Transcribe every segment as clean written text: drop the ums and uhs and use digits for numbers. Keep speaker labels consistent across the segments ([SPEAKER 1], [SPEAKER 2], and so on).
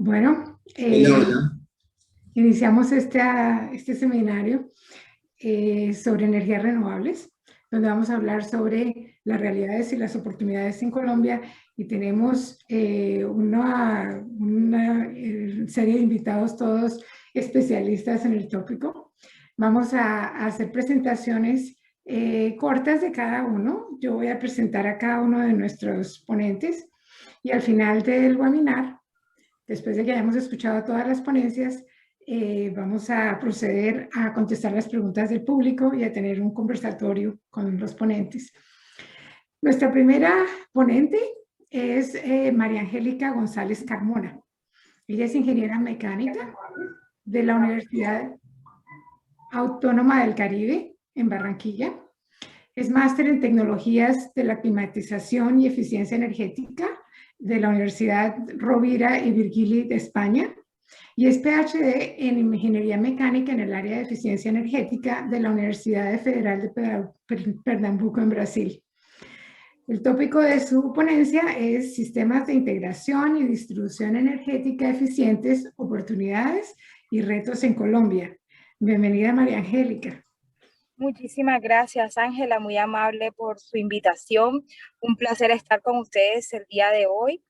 [SPEAKER 1] Bueno,
[SPEAKER 2] Hola, hola.
[SPEAKER 1] iniciamos este seminario sobre energías renovables, donde vamos a hablar sobre las realidades y las oportunidades en Colombia y tenemos una serie de invitados, todos especialistas en el tópico. Vamos a hacer presentaciones cortas de cada uno. Yo voy a presentar a cada uno de nuestros ponentes y al final del webinar, después de que hayamos escuchado todas las ponencias, vamos a proceder a contestar las preguntas del público y a tener un conversatorio con los ponentes. Nuestra primera ponente es María Angélica González Carmona. Ella es ingeniera mecánica de la Universidad Autónoma del Caribe en Barranquilla. Es máster en tecnologías de la climatización y eficiencia energética de la Universidad Rovira y Virgili de España y es PhD en Ingeniería Mecánica en el área de eficiencia energética de la Universidad Federal de Pernambuco en Brasil. El tópico de su ponencia es sistemas de integración y distribución energética eficientes, oportunidades y retos en Colombia. Bienvenida, María Angélica.
[SPEAKER 3] Muchísimas gracias, Ángela, muy amable por su invitación. Un placer estar con ustedes el día de hoy.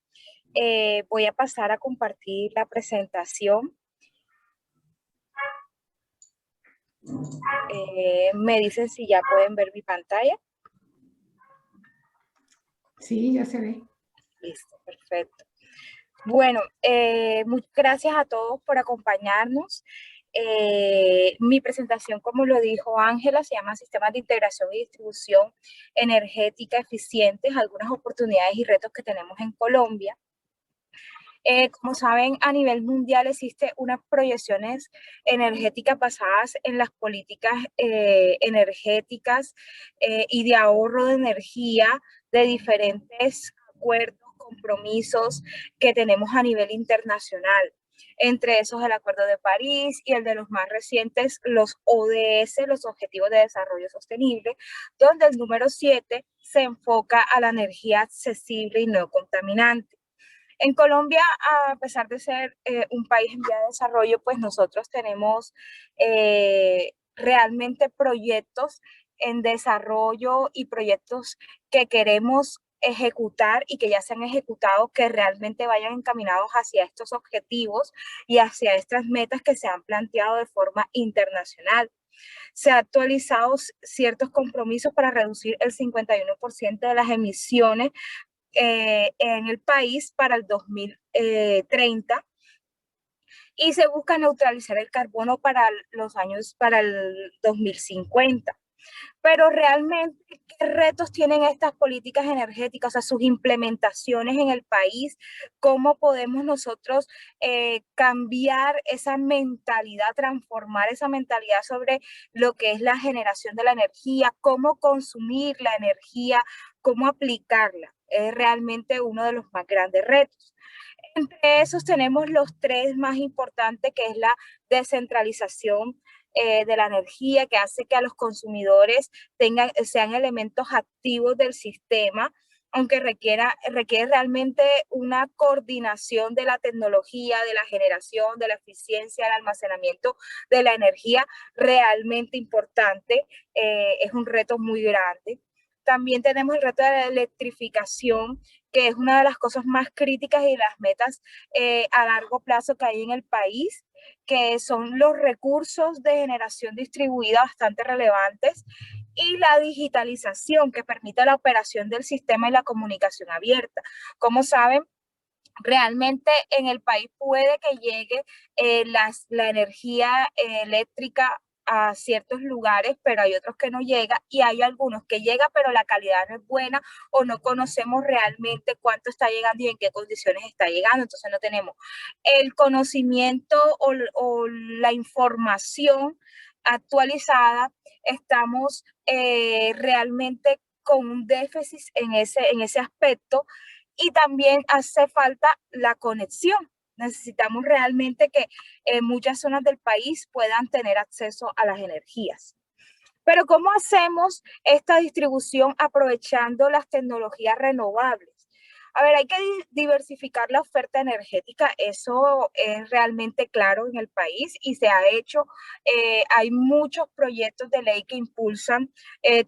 [SPEAKER 3] Voy a pasar a compartir la presentación. Me dicen si ya pueden ver mi pantalla.
[SPEAKER 1] Sí, ya se ve.
[SPEAKER 3] Listo, perfecto. Bueno, muchas gracias a todos por acompañarnos. Mi presentación, como lo dijo Ángela, se llama Sistemas de Integración y Distribución Energética Eficientes, algunas oportunidades y retos que tenemos en Colombia. Como saben, a nivel mundial existen unas proyecciones energéticas basadas en las políticas energéticas y de ahorro de energía de diferentes acuerdos, compromisos que tenemos a nivel internacional. Entre esos el Acuerdo de París y el de los más recientes, los ODS, los Objetivos de Desarrollo Sostenible, donde el número 7 se enfoca a la energía accesible y no contaminante. En Colombia, a pesar de ser un país en vía de desarrollo, pues nosotros tenemos realmente proyectos en desarrollo y proyectos que queremos ejecutar y que ya se han ejecutado, que realmente vayan encaminados hacia estos objetivos y hacia estas metas que se han planteado de forma internacional. Se han actualizado ciertos compromisos para reducir el 51% de las emisiones en el país para el 2030 y se busca neutralizar el carbono para el 2050. Pero realmente, ¿qué retos tienen estas políticas energéticas, o sea, sus implementaciones en el país? ¿Cómo podemos nosotros cambiar esa mentalidad, transformar esa mentalidad sobre lo que es la generación de la energía, cómo consumir la energía, cómo aplicarla? Es realmente uno de los más grandes retos. Entre esos tenemos los tres más importantes, que es la descentralización de la energía, que hace que a los consumidores sean elementos activos del sistema, aunque requiere realmente una coordinación de la tecnología, de la generación, de la eficiencia, del almacenamiento de la energía, realmente importante. Es un reto muy grande. También tenemos el reto de la electrificación, que es una de las cosas más críticas y las metas a largo plazo que hay en el país, que son los recursos de generación distribuida bastante relevantes y la digitalización que permite la operación del sistema y la comunicación abierta. Como saben, realmente en el país puede que llegue la energía eléctrica a ciertos lugares, pero hay otros que no llega y hay algunos que llega, pero la calidad no es buena o no conocemos realmente cuánto está llegando y en qué condiciones está llegando. Entonces no tenemos el conocimiento o la información actualizada. Estamos realmente con un déficit en ese aspecto y también hace falta la conexión. Necesitamos realmente que muchas zonas del país puedan tener acceso a las energías. Pero ¿cómo hacemos esta distribución aprovechando las tecnologías renovables? A ver, hay que diversificar la oferta energética, eso es realmente claro en el país y se ha hecho. Hay muchos proyectos de ley que impulsan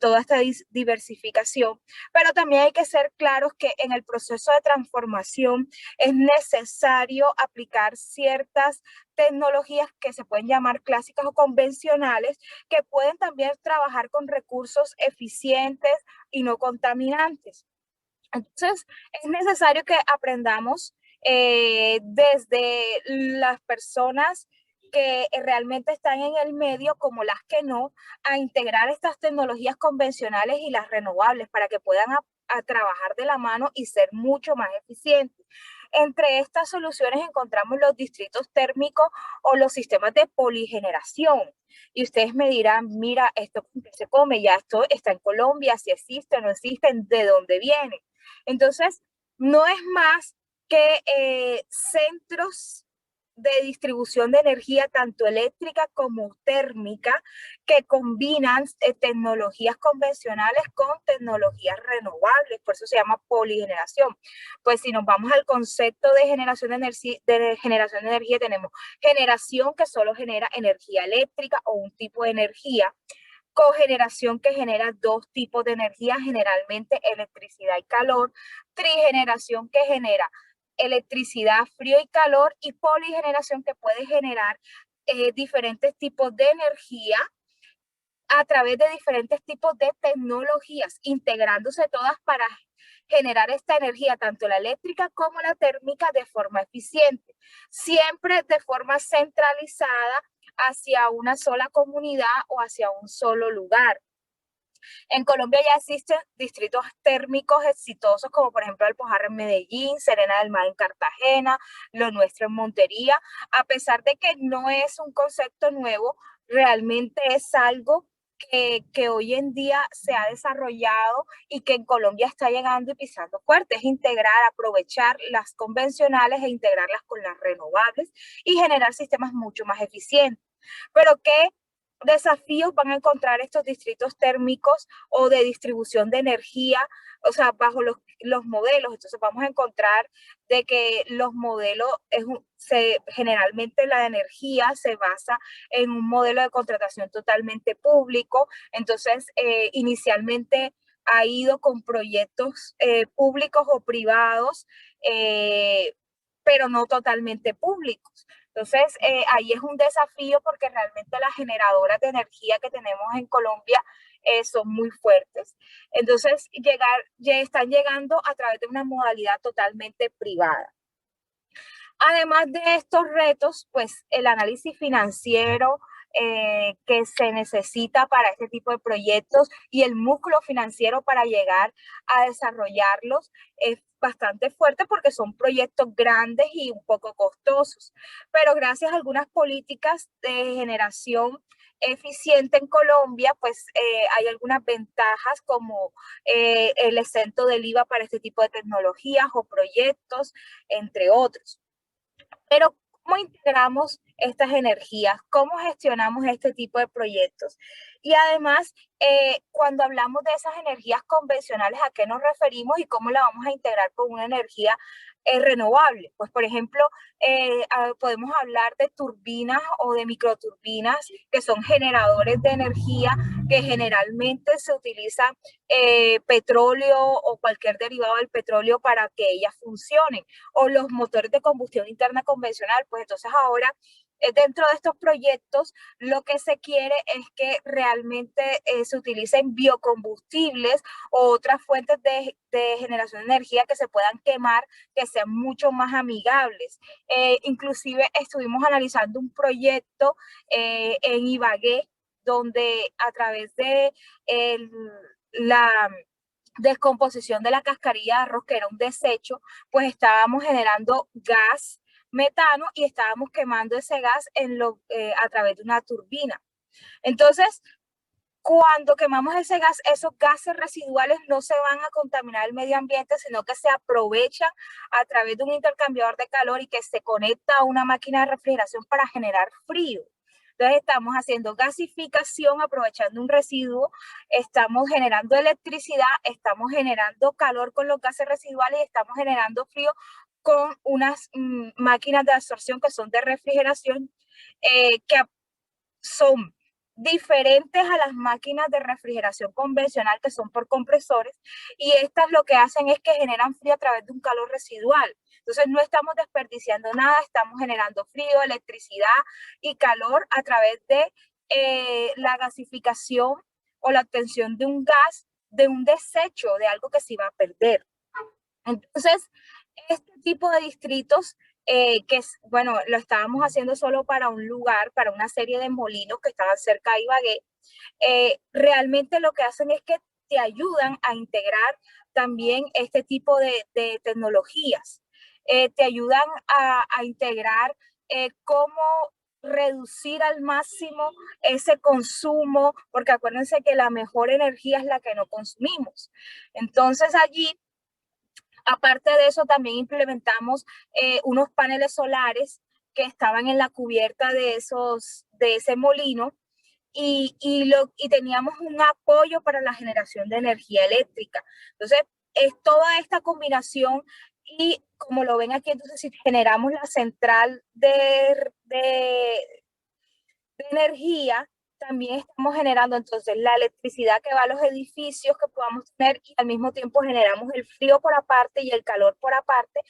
[SPEAKER 3] toda esta diversificación, pero también hay que ser claros que en el proceso de transformación es necesario aplicar ciertas tecnologías que se pueden llamar clásicas o convencionales, que pueden también trabajar con recursos eficientes y no contaminantes. Entonces, es necesario que aprendamos desde las personas que realmente están en el medio como las que no, a integrar estas tecnologías convencionales y las renovables para que puedan a trabajar de la mano y ser mucho más eficientes. Entre estas soluciones encontramos los distritos térmicos o los sistemas de poligeneración. Y ustedes me dirán, mira, esto se come, ya esto está en Colombia, si existe o no existe, de dónde viene. Entonces, no es más que centros de distribución de energía, tanto eléctrica como térmica, que combinan tecnologías convencionales con tecnologías renovables, por eso se llama poligeneración. Pues si nos vamos al concepto de generación de energía, tenemos generación que solo genera energía eléctrica o un tipo de energía, cogeneración que genera dos tipos de energía, generalmente electricidad y calor, trigeneración que genera electricidad, frío y calor, y poligeneración que puede generar diferentes tipos de energía a través de diferentes tipos de tecnologías, integrándose todas para generar esta energía, tanto la eléctrica como la térmica, de forma eficiente, siempre de forma centralizada hacia una sola comunidad o hacia un solo lugar. En Colombia ya existen distritos térmicos exitosos, como por ejemplo Alpujarra en Medellín, Serena del Mar en Cartagena, Lo Nuestro en Montería. A pesar de que no es un concepto nuevo, realmente es algo que hoy en día se ha desarrollado y que en Colombia está llegando y pisando fuerte. Es integrar, aprovechar las convencionales e integrarlas con las renovables y generar sistemas mucho más eficientes. Pero ¿qué desafíos van a encontrar estos distritos térmicos o de distribución de energía, o sea, bajo los modelos? Entonces vamos a encontrar de que los modelos, generalmente la energía se basa en un modelo de contratación totalmente público. Entonces, inicialmente ha ido con proyectos públicos o privados, pero no totalmente públicos. Entonces, ahí es un desafío porque realmente las generadoras de energía que tenemos en Colombia son muy fuertes. Entonces, ya están llegando a través de una modalidad totalmente privada. Además de estos retos, pues el análisis financiero que se necesita para este tipo de proyectos y el músculo financiero para llegar a desarrollarlos es bastante fuerte porque son proyectos grandes y un poco costosos. Pero gracias a algunas políticas de generación eficiente en Colombia, pues hay algunas ventajas como el exento del IVA para este tipo de tecnologías o proyectos, entre otros. Pero ¿cómo integramos estas energías? ¿Cómo gestionamos este tipo de proyectos? Y además, cuando hablamos de esas energías convencionales, ¿a qué nos referimos y cómo la vamos a integrar con una energía renovable? Pues, por ejemplo, podemos hablar de turbinas o de microturbinas, que son generadores de energía que generalmente se utiliza petróleo o cualquier derivado del petróleo para que ellas funcionen, o los motores de combustión interna convencional. Pues entonces ahora, dentro de estos proyectos, lo que se quiere es que realmente se utilicen biocombustibles o otras fuentes de generación de energía que se puedan quemar, que sean mucho más amigables. Inclusive estuvimos analizando un proyecto en Ibagué, donde a través de la descomposición de la cascarilla de arroz, que era un desecho, pues estábamos generando gas metano y estábamos quemando ese gas a través de una turbina. Entonces, cuando quemamos ese gas, esos gases residuales no se van a contaminar el medio ambiente, sino que se aprovechan a través de un intercambiador de calor y que se conecta a una máquina de refrigeración para generar frío. Entonces estamos haciendo gasificación, aprovechando un residuo, estamos generando electricidad, estamos generando calor con los gases residuales y estamos generando frío con unas máquinas de absorción que son de refrigeración, que son diferentes a las máquinas de refrigeración convencional, que son por compresores, y estas lo que hacen es que generan frío a través de un calor residual. Entonces no estamos desperdiciando nada, estamos generando frío, electricidad y calor a través de la gasificación o la obtención de un gas, de un desecho, de algo que se iba a perder. Entonces, este tipo de distritos, que bueno, lo estábamos haciendo solo para un lugar, para una serie de molinos que estaban cerca de Ibagué, realmente lo que hacen es que te ayudan a integrar también este tipo de tecnologías. Te ayudan a integrar cómo reducir al máximo ese consumo, porque acuérdense que la mejor energía es la que no consumimos. Entonces allí, aparte de eso, también implementamos unos paneles solares que estaban en la cubierta de ese molino, y teníamos un apoyo para la generación de energía eléctrica. Entonces, es toda esta combinación, y como lo ven aquí, entonces si generamos la central de energía, también estamos generando entonces la electricidad que va a los edificios que podamos tener, y al mismo tiempo generamos el frío por aparte y el calor por aparte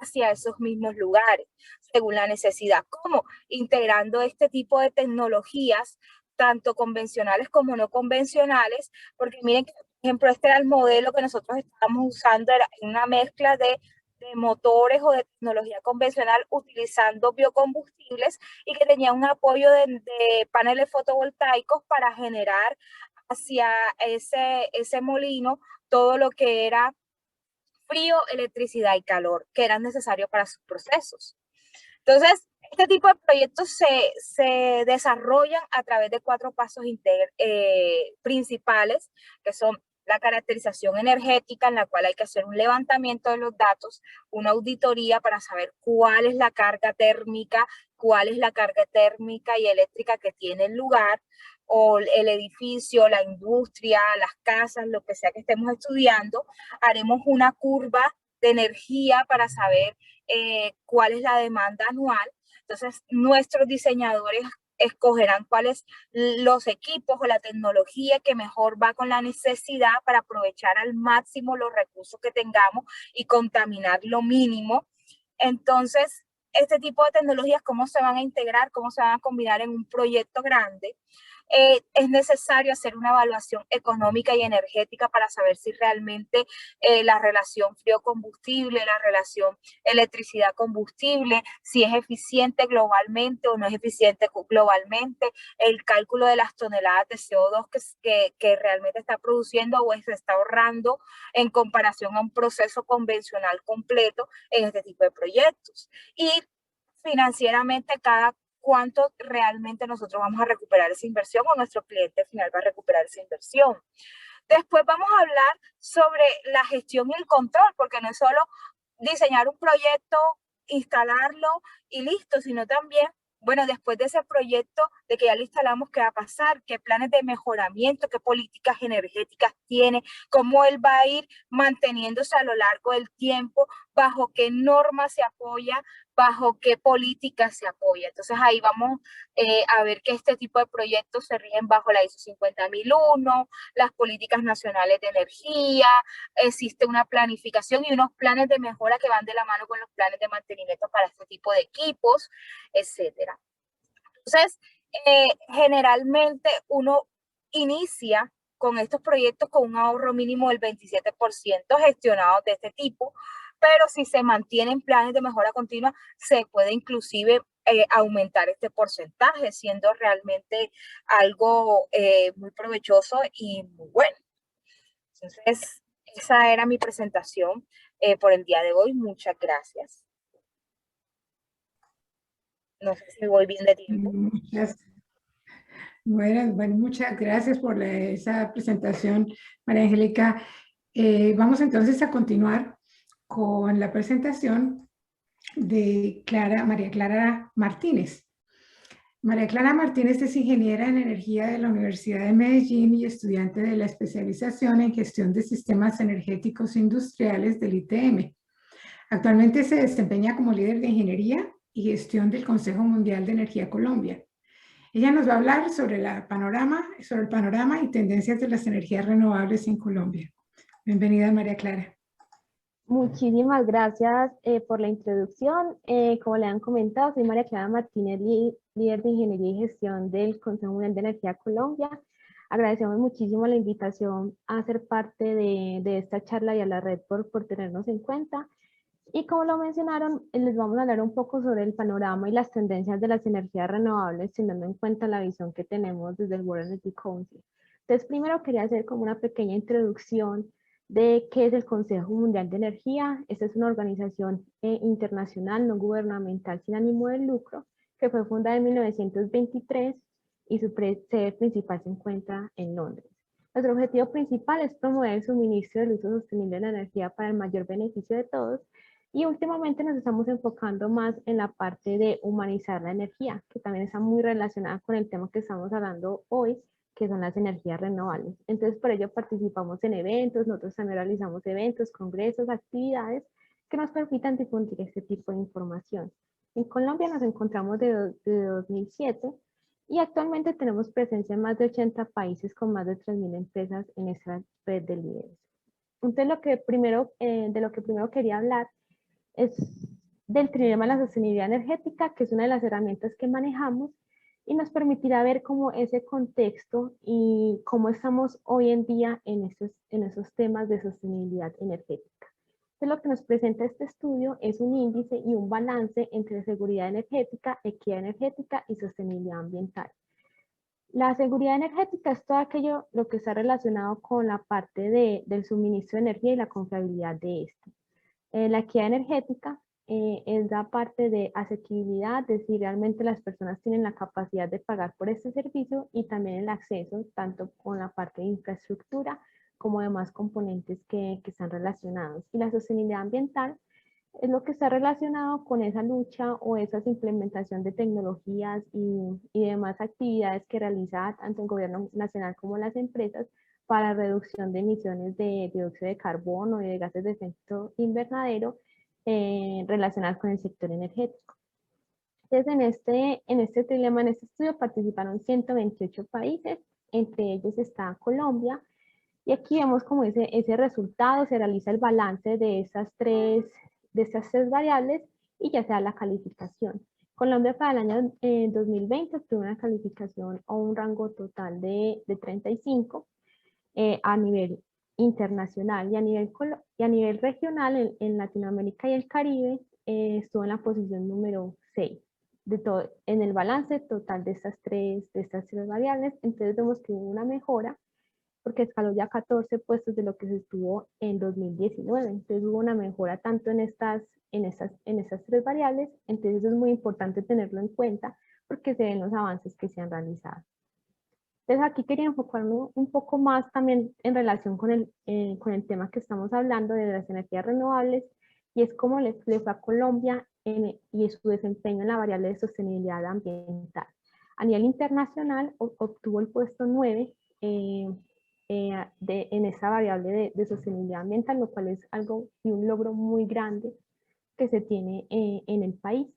[SPEAKER 3] hacia esos mismos lugares, según la necesidad. ¿Cómo? Integrando este tipo de tecnologías, tanto convencionales como no convencionales, porque miren que, por ejemplo, este era el modelo que nosotros estábamos usando, era una mezcla de motores o de tecnología convencional utilizando biocombustibles, y que tenía un apoyo de paneles fotovoltaicos para generar hacia ese molino todo lo que era frío, electricidad y calor, que eran necesarios para sus procesos. Entonces, este tipo de proyectos se desarrollan a través de 4 pasos principales, que son la caracterización energética, en la cual hay que hacer un levantamiento de los datos, una auditoría para saber cuál es la carga térmica, y eléctrica que tiene el lugar, o el edificio, la industria, las casas, lo que sea que estemos estudiando. Haremos una curva de energía para saber cuál es la demanda anual. Entonces, nuestros diseñadores escogerán cuáles los equipos o la tecnología que mejor va con la necesidad para aprovechar al máximo los recursos que tengamos y contaminar lo mínimo. Entonces, este tipo de tecnologías, ¿cómo se van a integrar? ¿Cómo se van a combinar en un proyecto grande? Es necesario hacer una evaluación económica y energética para saber si realmente la relación frío-combustible, la relación electricidad-combustible, si es eficiente globalmente o no es eficiente globalmente, el cálculo de las toneladas de CO2 que realmente está produciendo o se está ahorrando en comparación a un proceso convencional completo en este tipo de proyectos. Y financieramente, cuánto realmente nosotros vamos a recuperar esa inversión, o nuestro cliente final va a recuperar esa inversión. Después vamos a hablar sobre la gestión y el control, porque no es solo diseñar un proyecto, instalarlo y listo, sino también, bueno, después de ese proyecto, de que ya lo instalamos, ¿qué va a pasar? ¿Qué planes de mejoramiento? ¿Qué políticas energéticas tiene? ¿Cómo él va a ir manteniéndose a lo largo del tiempo? ¿Bajo qué normas se apoya? ¿Bajo qué políticas se apoya? Entonces ahí vamos a ver que este tipo de proyectos se rigen bajo la ISO 50001, las políticas nacionales de energía, existe una planificación y unos planes de mejora que van de la mano con los planes de mantenimiento para este tipo de equipos, etcétera. Entonces, generalmente uno inicia con estos proyectos con un ahorro mínimo del 27% gestionados de este tipo, pero si se mantienen planes de mejora continua, se puede inclusive aumentar este porcentaje, siendo realmente algo muy provechoso y muy bueno. Entonces, esa era mi presentación por el día de hoy. Muchas gracias. No sé si voy bien de tiempo.
[SPEAKER 1] Bueno, muchas gracias por esa presentación, María Angélica. Vamos entonces a continuar con la presentación de María Clara Martínez. María Clara Martínez es ingeniera en energía de la Universidad de Medellín y estudiante de la especialización en gestión de sistemas energéticos industriales del ITM. Actualmente se desempeña como líder de ingeniería y gestión del Consejo Mundial de Energía Colombia. Ella nos va a hablar sobre el panorama y tendencias de las energías renovables en Colombia. Bienvenida, María Clara.
[SPEAKER 2] Muchísimas gracias por la introducción. Como le han comentado, soy María Clara Martínez, líder de Ingeniería y Gestión del Consejo Mundial de Energía Colombia. Agradecemos muchísimo la invitación a ser parte de esta charla y a la red por tenernos en cuenta. Y como lo mencionaron, les vamos a hablar un poco sobre el panorama y las tendencias de las energías renovables, teniendo en cuenta la visión que tenemos desde el World Energy Council. Entonces, primero quería hacer como una pequeña introducción de qué es el Consejo Mundial de Energía. Esta es una organización internacional no gubernamental sin ánimo de lucro que fue fundada en 1923 y su sede principal se encuentra en Londres. Nuestro objetivo principal es promover el suministro del uso sostenible de la energía para el mayor beneficio de todos y últimamente nos estamos enfocando más en la parte de humanizar la energía, que también está muy relacionada con el tema que estamos hablando hoy, que son las energías renovables. Entonces, por ello participamos en eventos, nosotros también realizamos eventos, congresos, actividades que nos permitan difundir este tipo de información. En Colombia nos encontramos de 2007 y actualmente tenemos presencia en más de 80 países con más de 3.000 empresas en esta red de líderes. Entonces, de lo que primero quería hablar es del trilema de la sostenibilidad energética, que es una de las herramientas que manejamos y nos permitirá ver cómo ese contexto y cómo estamos hoy en día en esos temas de sostenibilidad energética. Entonces, lo que nos presenta este estudio es un índice y un balance entre seguridad energética, equidad energética y sostenibilidad ambiental. La seguridad energética es todo aquello lo que está relacionado con la parte del suministro de energía y la confiabilidad de este. La equidad energética es la parte de asequibilidad, de si realmente las personas tienen la capacidad de pagar por este servicio y también el acceso, tanto con la parte de infraestructura como demás componentes que están relacionados. Y la sostenibilidad ambiental es lo que está relacionado con esa lucha o esa implementación de tecnologías y demás actividades que realiza tanto el gobierno nacional como las empresas para reducción de emisiones de dióxido de carbono y de gases de efecto invernadero relacionadas con el sector energético. Entonces, en este dilema, en este estudio participaron 128 países, entre ellos está Colombia, y aquí vemos como ese resultado, se realiza el balance de estas tres variables y ya se da la calificación. Colombia para el año 2020 tuvo una calificación o un rango total de 35 a nivel internacional y a nivel regional en Latinoamérica y el Caribe estuvo en la posición número 6 en el balance total de estas tres variables. Entonces vemos que hubo una mejora porque escaló ya 14 puestos de lo que se estuvo en 2019. Entonces hubo una mejora tanto en estas tres variables. Entonces es muy importante tenerlo en cuenta porque se ven los avances que se han realizado. Entonces aquí quería enfocarme un poco más también en relación con el tema que estamos hablando de las energías renovables y es cómo le fue a Colombia y su desempeño en la variable de sostenibilidad ambiental. A nivel internacional obtuvo el puesto 9 en esa variable de sostenibilidad ambiental, lo cual es algo y un logro muy grande que se tiene en el país.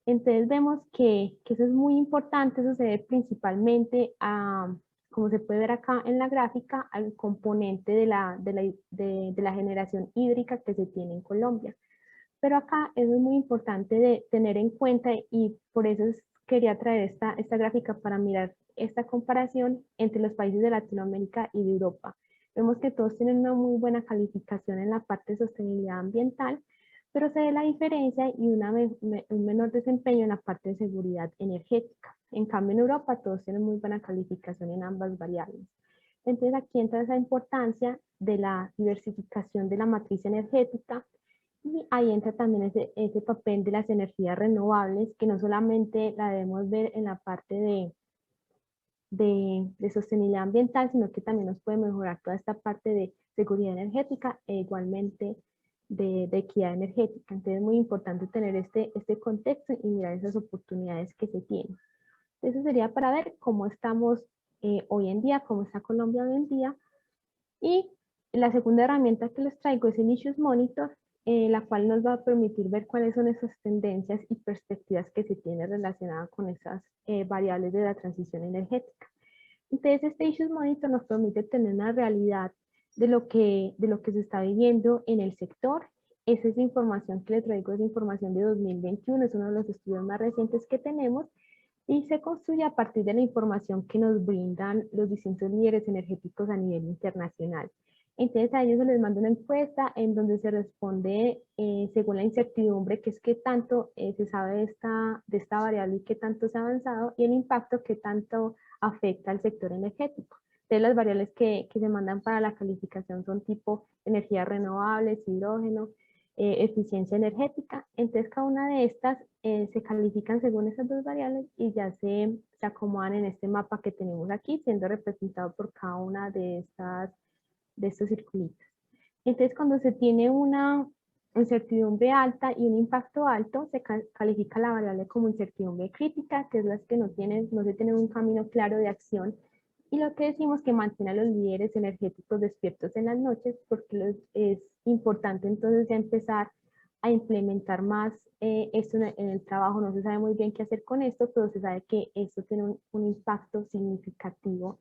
[SPEAKER 2] Entonces vemos que eso es muy importante, eso se debe principalmente a, como se puede ver acá en la gráfica, al componente de la generación hídrica que se tiene en Colombia. Pero acá es muy importante de tener en cuenta y por eso quería traer esta gráfica para mirar esta comparación entre los países de Latinoamérica y de Europa. Vemos que todos tienen una muy buena calificación en la parte de sostenibilidad ambiental, pero se ve la diferencia y un menor desempeño en la parte de seguridad energética. En cambio, en Europa todos tienen muy buena calificación en ambas variables. Entonces aquí entra esa importancia de la diversificación de la matriz energética y ahí entra también ese papel de las energías renovables, que no solamente la debemos ver en la parte de sostenibilidad ambiental, sino que también nos puede mejorar toda esta parte de seguridad energética e igualmente de equidad energética. Entonces es muy importante tener este contexto y mirar esas oportunidades que se tienen. Eso sería para ver cómo estamos hoy en día, cómo está Colombia hoy en día. Y la segunda herramienta que les traigo es el Issues Monitor, la cual nos va a permitir ver cuáles son esas tendencias y perspectivas que se tienen relacionadas con esas variables de la transición energética. Entonces, este Issues Monitor nos permite tener una realidad de lo que se está viviendo en el sector. Esa es información que les traigo, es información de 2021, es uno de los estudios más recientes que tenemos, y se construye a partir de la información que nos brindan los distintos líderes energéticos a nivel internacional. Entonces a ellos se les manda una encuesta en donde se responde según la incertidumbre, que es qué tanto se sabe de esta variable y qué tanto se ha avanzado, y el impacto que tanto afecta al sector energético. Entonces las variables que se mandan para la calificación son tipo energías renovables, hidrógeno, eficiencia energética. Entonces cada una de estas se califican según esas dos variables y ya se acomodan en este mapa que tenemos aquí, siendo representado por cada una de estos circulitos. Entonces cuando se tiene una incertidumbre alta y un impacto alto, se califica la variable como incertidumbre crítica, que es las que no se tiene un camino claro de acción, y lo que decimos que mantiene a los líderes energéticos despiertos en las noches, porque es importante entonces ya empezar a implementar más esto en el trabajo. No se sabe muy bien qué hacer con esto, pero se sabe que esto tiene un impacto significativo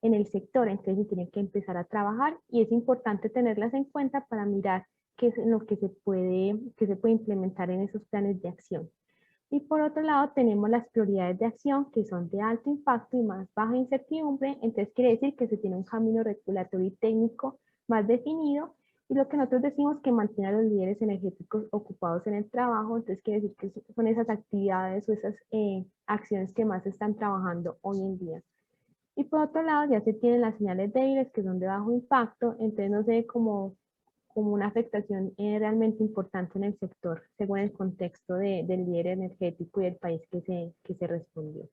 [SPEAKER 2] en el sector, entonces se tienen que empezar a trabajar y es importante tenerlas en cuenta para mirar qué es lo que se puede implementar en esos planes de acción. Y por otro lado tenemos las prioridades de acción, que son de alto impacto y más baja incertidumbre. Entonces quiere decir que se tiene un camino regulatorio y técnico más definido, y lo que nosotros decimos que mantiene a los líderes energéticos ocupados en el trabajo. Entonces quiere decir que son esas actividades o esas acciones que más se están trabajando hoy en día. Y por otro lado ya se tienen las señales débiles, que son de bajo impacto, entonces no se ve como una afectación realmente importante en el sector, según el contexto del líder energético y del país que se respondió.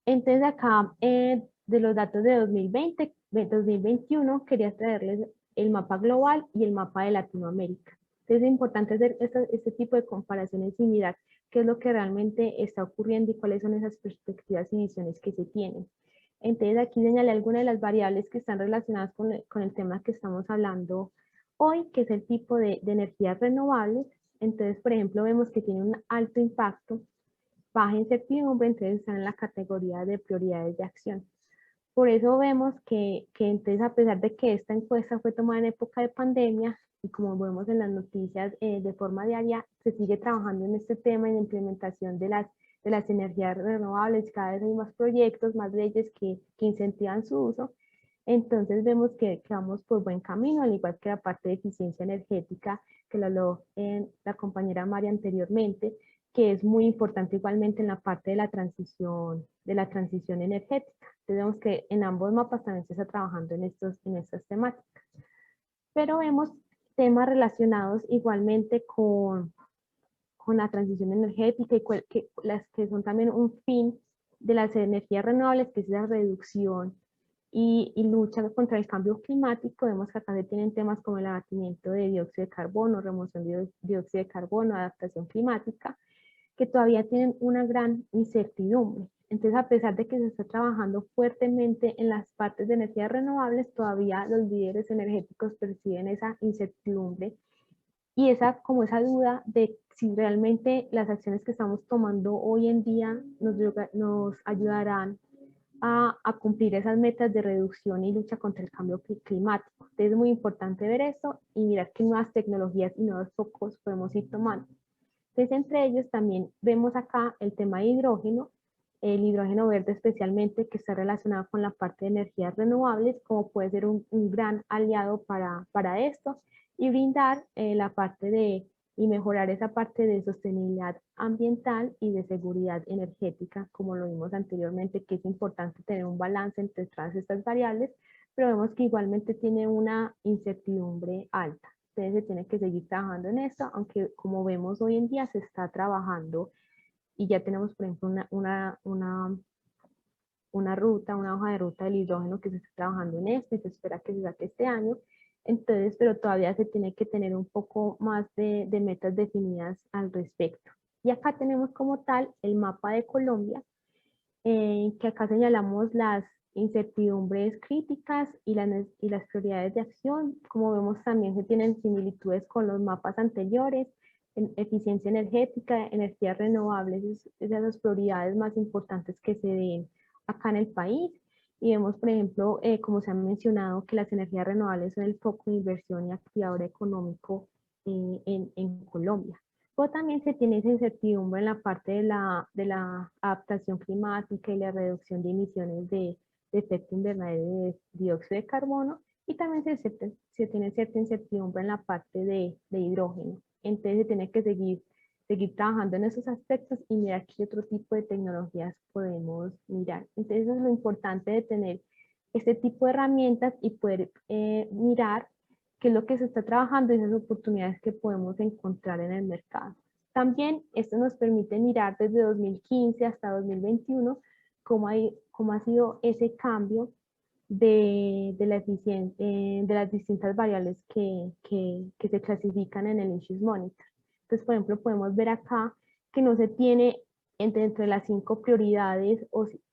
[SPEAKER 2] Entonces acá, de los datos de 2020, 2021, quería traerles el mapa global y el mapa de Latinoamérica. Entonces es importante hacer este tipo de comparaciones y mirar qué es lo que realmente está ocurriendo y cuáles son esas perspectivas y visiones que se tienen. Entonces aquí señalé algunas de las variables que están relacionadas con el tema que estamos hablando hoy, que es el tipo de energías renovables. Entonces, por ejemplo, vemos que tiene un alto impacto, baja incertidumbre, entonces están en la categoría de prioridades de acción. Por eso vemos que entonces, a pesar de que esta encuesta fue tomada en época de pandemia, y como vemos en las noticias de forma diaria, se sigue trabajando en este tema, en la implementación de las energías renovables. Cada vez hay más proyectos, más leyes que incentivan su uso. Entonces vemos que vamos por buen camino, al igual que la parte de eficiencia energética, que lo habló la compañera María anteriormente, que es muy importante igualmente en la parte de la transición energética. Entonces vemos que en ambos mapas también se está trabajando en estas temáticas. Pero vemos temas relacionados igualmente con la transición energética, y las que son también un fin de las energías renovables, que es la reducción y lucha contra el cambio climático. Vemos que acá se tienen temas como el abatimiento de dióxido de carbono, remoción de dióxido de carbono, adaptación climática, que todavía tienen una gran incertidumbre. Entonces, a pesar de que se está trabajando fuertemente en las partes de energías renovables, todavía los líderes energéticos perciben esa incertidumbre y esa duda de si realmente las acciones que estamos tomando hoy en día nos ayudarán a cumplir esas metas de reducción y lucha contra el cambio climático. Entonces es muy importante ver eso y mirar qué nuevas tecnologías y nuevos focos podemos ir tomando. Entonces, entre ellos también vemos acá el tema de hidrógeno, el hidrógeno verde especialmente, que está relacionado con la parte de energías renovables, como puede ser un gran aliado para esto, y brindar la parte y mejorar esa parte de sostenibilidad ambiental y de seguridad energética, como lo vimos anteriormente, que es importante tener un balance entre todas estas variables, pero vemos que igualmente tiene una incertidumbre alta. Entonces se tiene que seguir trabajando en esto, aunque como vemos hoy en día se está trabajando y ya tenemos, por ejemplo, una hoja de ruta del hidrógeno que se está trabajando en esto y se espera que se saque este año. Entonces, pero todavía se tiene que tener un poco más de metas definidas al respecto. Y acá tenemos como tal el mapa de Colombia, que acá señalamos las incertidumbres críticas y las prioridades de acción. Como vemos, también se tienen similitudes con los mapas anteriores, en eficiencia energética, energías renovables, esas las prioridades más importantes que se den acá en el país. Y vemos, por ejemplo, como se ha mencionado, que las energías renovables son el foco de inversión y activador económico en Colombia. Pero también se tiene esa incertidumbre en la parte de la adaptación climática y la reducción de emisiones de efecto invernadero de dióxido de carbono, y también se tiene cierta incertidumbre en la parte de hidrógeno. Entonces se tiene que seguir trabajando en esos aspectos y mirar qué otro tipo de tecnologías podemos mirar. Entonces eso es lo importante de tener este tipo de herramientas y poder mirar qué es lo que se está trabajando y esas oportunidades que podemos encontrar en el mercado. También esto nos permite mirar desde 2015 hasta 2021 cómo ha sido ese cambio de las distintas variables que se clasifican en el Issues Monitor. Entonces, por ejemplo, podemos ver acá que no se tiene entre las 5 prioridades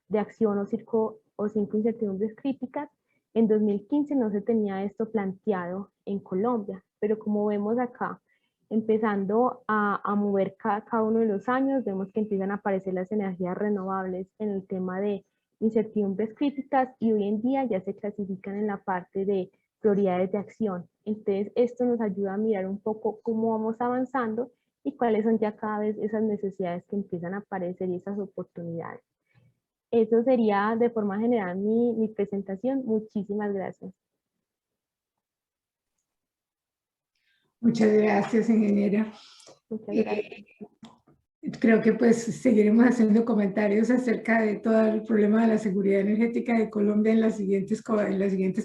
[SPEAKER 2] de acción o 5 incertidumbres críticas. En 2015 no se tenía esto planteado en Colombia, pero como vemos acá, empezando a mover cada uno de los años, vemos que empiezan a aparecer las energías renovables en el tema de incertidumbres críticas, y hoy en día ya se clasifican en la parte de prioridades de acción. Entonces esto nos ayuda a mirar un poco cómo vamos avanzando y cuáles son ya cada vez esas necesidades que empiezan a aparecer y esas oportunidades. Eso sería de forma general mi presentación. Muchísimas gracias.
[SPEAKER 1] Muchas gracias, ingeniera.
[SPEAKER 2] Muchas gracias.
[SPEAKER 1] Creo que pues seguiremos haciendo comentarios acerca de todo el problema de la seguridad energética de Colombia en las siguientes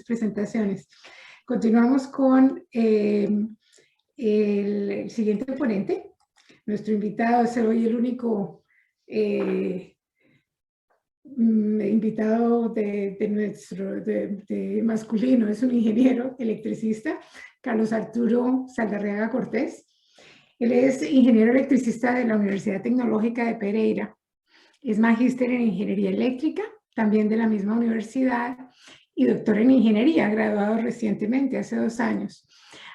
[SPEAKER 1] presentaciones. Continuamos con el siguiente ponente. Nuestro invitado es hoy el único invitado de masculino, es un ingeniero electricista, Carlos Arturo Saldarriaga Cortés. Él es ingeniero electricista de la Universidad Tecnológica de Pereira, es magíster en ingeniería eléctrica, también de la misma universidad, y doctor en ingeniería, graduado recientemente, hace 2 años.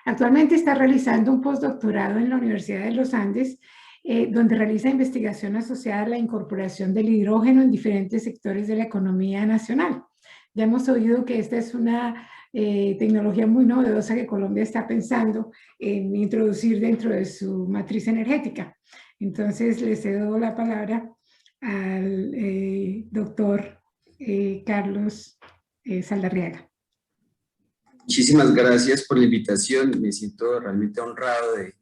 [SPEAKER 1] Actualmente está realizando un postdoctorado en la Universidad de los Andes, donde realiza investigación asociada a la incorporación del hidrógeno en diferentes sectores de la economía nacional. Ya hemos oído que esta es una tecnología muy novedosa que Colombia está pensando en introducir dentro de su matriz energética. Entonces, le cedo la palabra al doctor Carlos Saldarriaga.
[SPEAKER 4] Muchísimas gracias por la invitación. Me siento realmente honrado de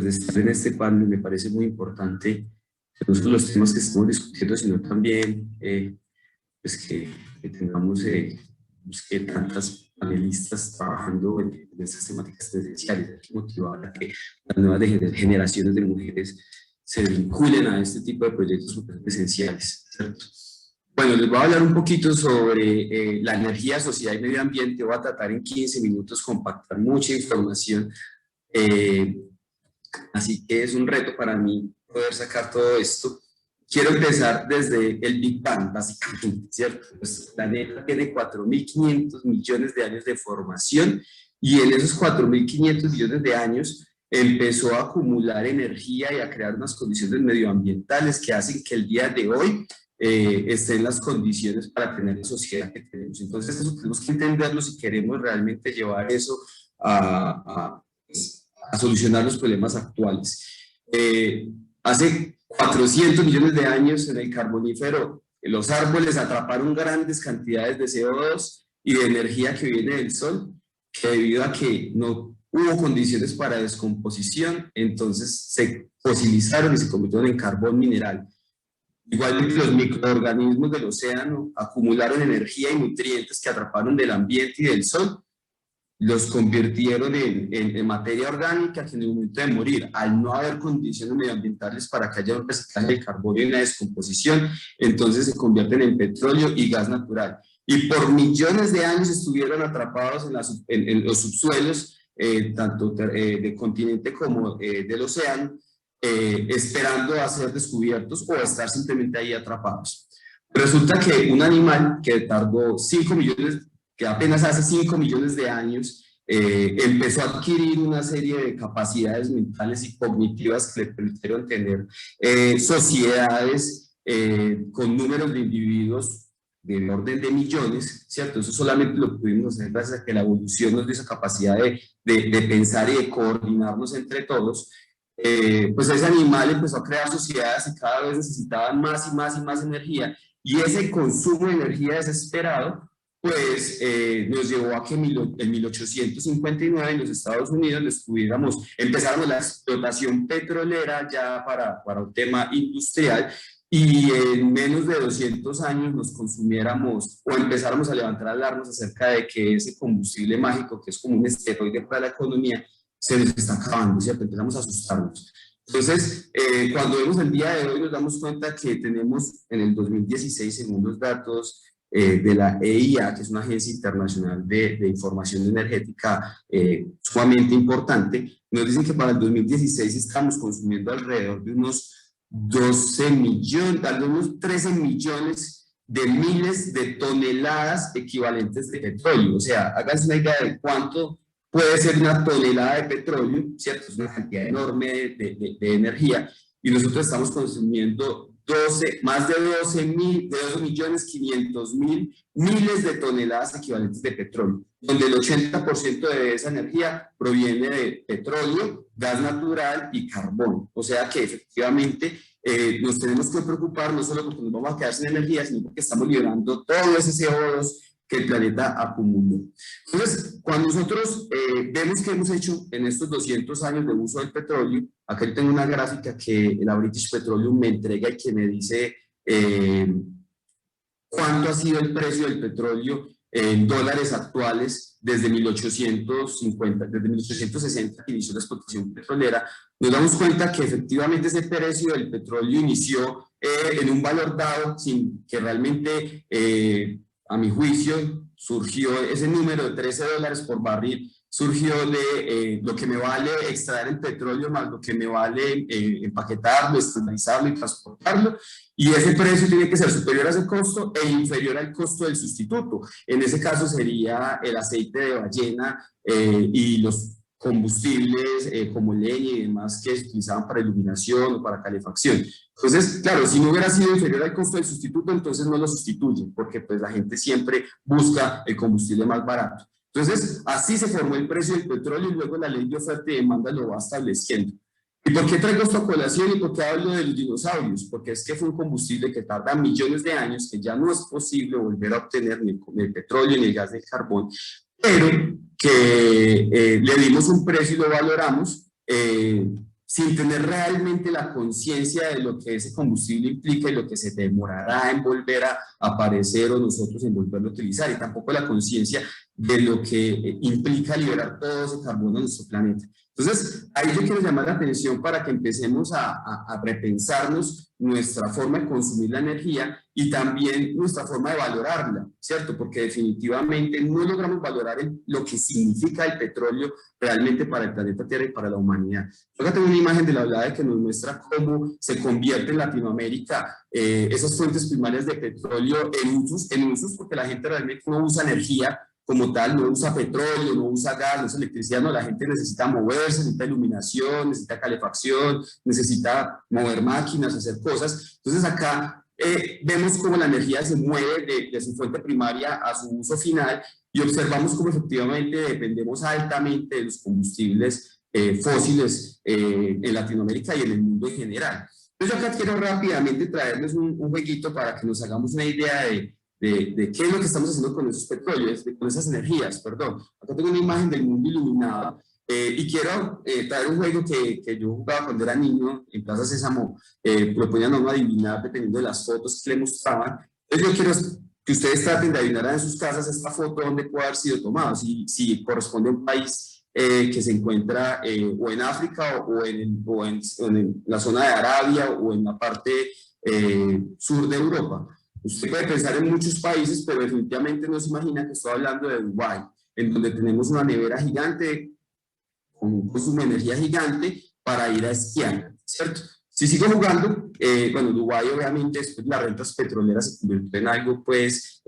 [SPEAKER 4] estar en este panel. Me parece muy importante no solo los temas que estamos discutiendo, sino también pues que tengamos que tantas panelistas trabajando en estas temáticas esenciales. Hay que motivar a que las nuevas generaciones de mujeres se vinculen a este tipo de proyectos esenciales, ¿cierto? Bueno, les voy a hablar un poquito sobre la energía, sociedad y medio ambiente. Voy a tratar en 15 minutos compactar mucha información, así que es un reto para mí poder sacar todo esto. Quiero empezar desde el Big Bang, básicamente, ¿cierto? Nuestro planeta tiene 4.500 millones de años de formación, y en esos 4.500 millones de años empezó a acumular energía y a crear unas condiciones medioambientales que hacen que el día de hoy estén las condiciones para tener la sociedad que tenemos. Entonces eso tenemos que entenderlo si queremos realmente llevar eso a solucionar los problemas actuales. Hace 400 millones de años en el Carbonífero, los árboles atraparon grandes cantidades de CO2 y de energía que viene del Sol, que debido a que no hubo condiciones para descomposición, entonces se fosilizaron y se convirtieron en carbón mineral. Igualmente los microorganismos del océano acumularon energía y nutrientes que atraparon del ambiente y del Sol, los convirtieron en materia orgánica que en el momento de morir, al no haber condiciones medioambientales para que haya un reciclaje del carbono y una descomposición, entonces se convierten en petróleo y gas natural. Y por millones de años estuvieron atrapados en los subsuelos, tanto del continente como del océano, esperando a ser descubiertos o a estar simplemente ahí atrapados. Resulta que un animal que tardó 5 millones, que apenas hace 5 millones de años, empezó a adquirir una serie de capacidades mentales y cognitivas que le permitieron tener sociedades con números de individuos del orden de millones, ¿cierto? Eso solamente lo pudimos hacer gracias a que la evolución nos dio esa capacidad de pensar y de coordinarnos entre todos. Pues ese animal empezó a crear sociedades y cada vez necesitaban más y más y más energía, y ese consumo de energía desesperado pues nos llevó a que en 1859 en los Estados Unidos empezáramos la explotación petrolera ya para un tema industrial, y en menos de 200 años nos consumiéramos o empezáramos a levantar alarmas acerca de que ese combustible mágico, que es como un esteroide para la economía, se nos está acabando, ¿cierto? Empezamos a asustarnos. Entonces, cuando vemos el día de hoy nos damos cuenta que tenemos en el 2016, según los datos de la EIA, que es una agencia internacional de información energética sumamente importante, nos dicen que para el 2016 estamos consumiendo alrededor de unos 12 millones, tal vez unos 13 millones de miles de toneladas equivalentes de petróleo. O sea, háganse una idea de cuánto puede ser una tonelada de petróleo, ¿cierto? Es una cantidad enorme de energía, y nosotros estamos consumiendo más de 12.500.000 miles de toneladas equivalentes de petróleo, donde el 80% de esa energía proviene de petróleo, gas natural y carbón. O sea que efectivamente nos tenemos que preocupar no solo porque nos vamos a quedar sin energía, sino porque estamos liberando todo ese CO2 que el planeta acumuló. Entonces, cuando nosotros vemos que hemos hecho en estos 200 años de uso del petróleo, acá yo tengo una gráfica que la British Petroleum me entrega y que me dice cuánto ha sido el precio del petróleo en dólares actuales desde 1860 que inició la explotación petrolera. Nos damos cuenta que efectivamente ese precio del petróleo inició en un valor dado sin que realmente a mi juicio, surgió ese número de $13 por barril, surgió de lo que me vale extraer el petróleo más lo que me vale empaquetarlo, estandarizarlo y transportarlo, y ese precio tiene que ser superior a ese costo e inferior al costo del sustituto. En ese caso sería el aceite de ballena y los combustibles como leña y demás que se utilizaban para iluminación o para calefacción. Entonces, claro, si no hubiera sido inferior al costo del sustituto, entonces no lo sustituyen, porque pues la gente siempre busca el combustible más barato. Entonces, así se formó el precio del petróleo y luego la ley de oferta y demanda lo va estableciendo. ¿Y por qué traigo esto a colación y por qué hablo de los dinosaurios? Porque es que fue un combustible que tarda millones de años, que ya no es posible volver a obtener ni el petróleo ni el gas del carbón, pero que le dimos un precio y lo valoramos sin tener realmente la conciencia de lo que ese combustible implica y lo que se demorará en volver a aparecer o nosotros en volverlo a utilizar, y tampoco la conciencia de lo que implica liberar todo ese carbono en nuestro planeta. Entonces, ahí yo quiero llamar la atención para que empecemos a repensarnos nuestra forma de consumir la energía y también nuestra forma de valorarla, ¿cierto? Porque definitivamente no logramos valorar lo que significa el petróleo realmente para el planeta Tierra y para la humanidad. Yo acá tengo una imagen de la Blada que nos muestra cómo se convierte en Latinoamérica esas fuentes primarias de petróleo en usos, porque la gente realmente no usa energía como tal, no usa petróleo, no usa gas, no usa electricidad, no, la gente necesita moverse, necesita iluminación, necesita calefacción, necesita mover máquinas, hacer cosas. Entonces acá vemos cómo la energía se mueve de su fuente primaria a su uso final y observamos cómo efectivamente dependemos altamente de los combustibles fósiles en Latinoamérica y en el mundo en general. Entonces yo acá quiero rápidamente traerles un jueguito para que nos hagamos una idea de qué es lo que estamos haciendo con esos petróleos, con esas energías, perdón. Acá tengo una imagen del mundo iluminado y quiero traer un juego que yo jugaba cuando era niño en Plaza Sésamo. Lo ponían a uno a adivinar dependiendo de las fotos que le mostraban. Entonces yo quiero que ustedes traten de adivinar en sus casas esta foto dónde puede haber sido tomada, si corresponde a un país que se encuentra o en África o en la zona de Arabia o en la parte sur de Europa. Usted puede pensar en muchos países, pero definitivamente no se imagina que estoy hablando de Dubái, en donde tenemos una nevera gigante con un consumo de energía gigante para ir a esquiar, ¿cierto? Si sigo jugando, bueno, Dubái obviamente después las rentas petroleras se convirtió en algo pues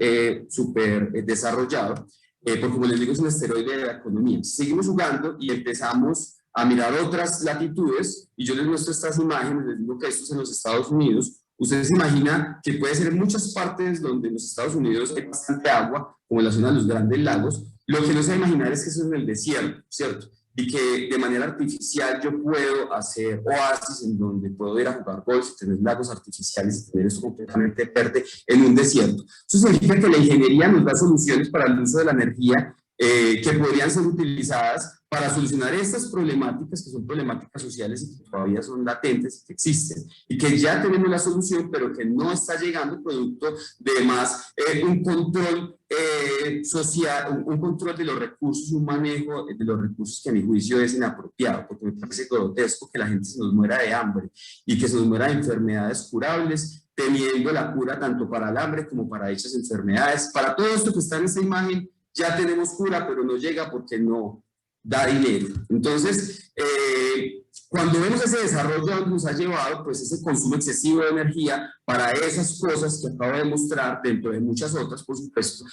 [SPEAKER 4] súper desarrollado, porque como les digo es un esteroide de la economía. Seguimos jugando y empezamos a mirar otras latitudes y yo les muestro estas imágenes, les digo que esto es en los Estados Unidos. Usted se imagina que puede ser en muchas partes donde en los Estados Unidos hay bastante agua, como en la zona de los Grandes Lagos. Lo que no se va a imaginar es que eso es en el desierto, ¿cierto? Y que de manera artificial yo puedo hacer oasis en donde puedo ir a jugar golf y tener lagos artificiales y tener esto completamente verde en un desierto. Eso significa que la ingeniería nos da soluciones para el uso de la energía que podrían ser utilizadas para solucionar estas problemáticas que son problemáticas sociales y que todavía son latentes y que existen y que ya tenemos la solución pero que no está llegando producto de más un control social, un control de los recursos, un manejo de los recursos que a mi juicio es inapropiado, porque me parece grotesco que la gente se nos muera de hambre y que se nos muera de enfermedades curables, teniendo la cura tanto para el hambre como para dichas enfermedades. Para todo esto que está en esta imagen ya tenemos cura, pero no llega porque no da dinero. Entonces, cuando vemos ese desarrollo nos ha llevado, pues ese consumo excesivo de energía para esas cosas que acabo de mostrar, dentro de muchas otras, por supuesto,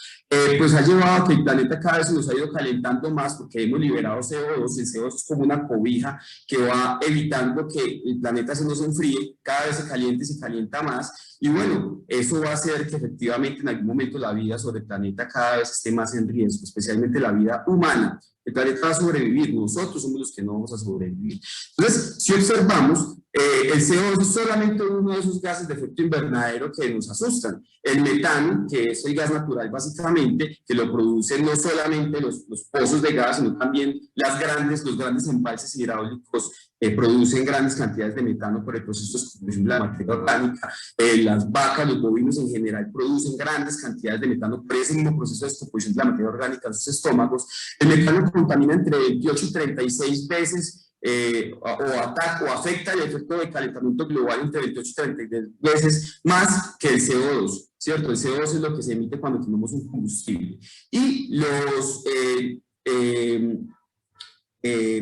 [SPEAKER 4] pues ha llevado a que el planeta cada vez se nos ha ido calentando más porque hemos liberado CO2, y el CO2 es como una cobija que va evitando que el planeta se nos enfríe, cada vez se calienta y se calienta más, y bueno, eso va a hacer que efectivamente en algún momento la vida sobre el planeta cada vez esté más en riesgo, especialmente la vida humana. El planeta va a sobrevivir, nosotros somos los que no vamos a sobrevivir. Entonces, si observamos, el CO2 es solamente uno de esos gases de efecto invernadero que nos asustan. El metano, que es el gas natural básicamente, que lo producen no solamente los pozos de gas, sino también los grandes embalses hidráulicos producen grandes cantidades de metano por el proceso de descomposición de la materia orgánica. Las vacas, los bovinos en general producen grandes cantidades de metano por ese mismo proceso de descomposición de la materia orgánica en sus estómagos. El metano contamina entre 28 y 36 veces o afecta el efecto de calentamiento global entre 28 y 33 veces más que el CO2, ¿cierto? El CO2 es lo que se emite cuando tenemos un combustible. Y los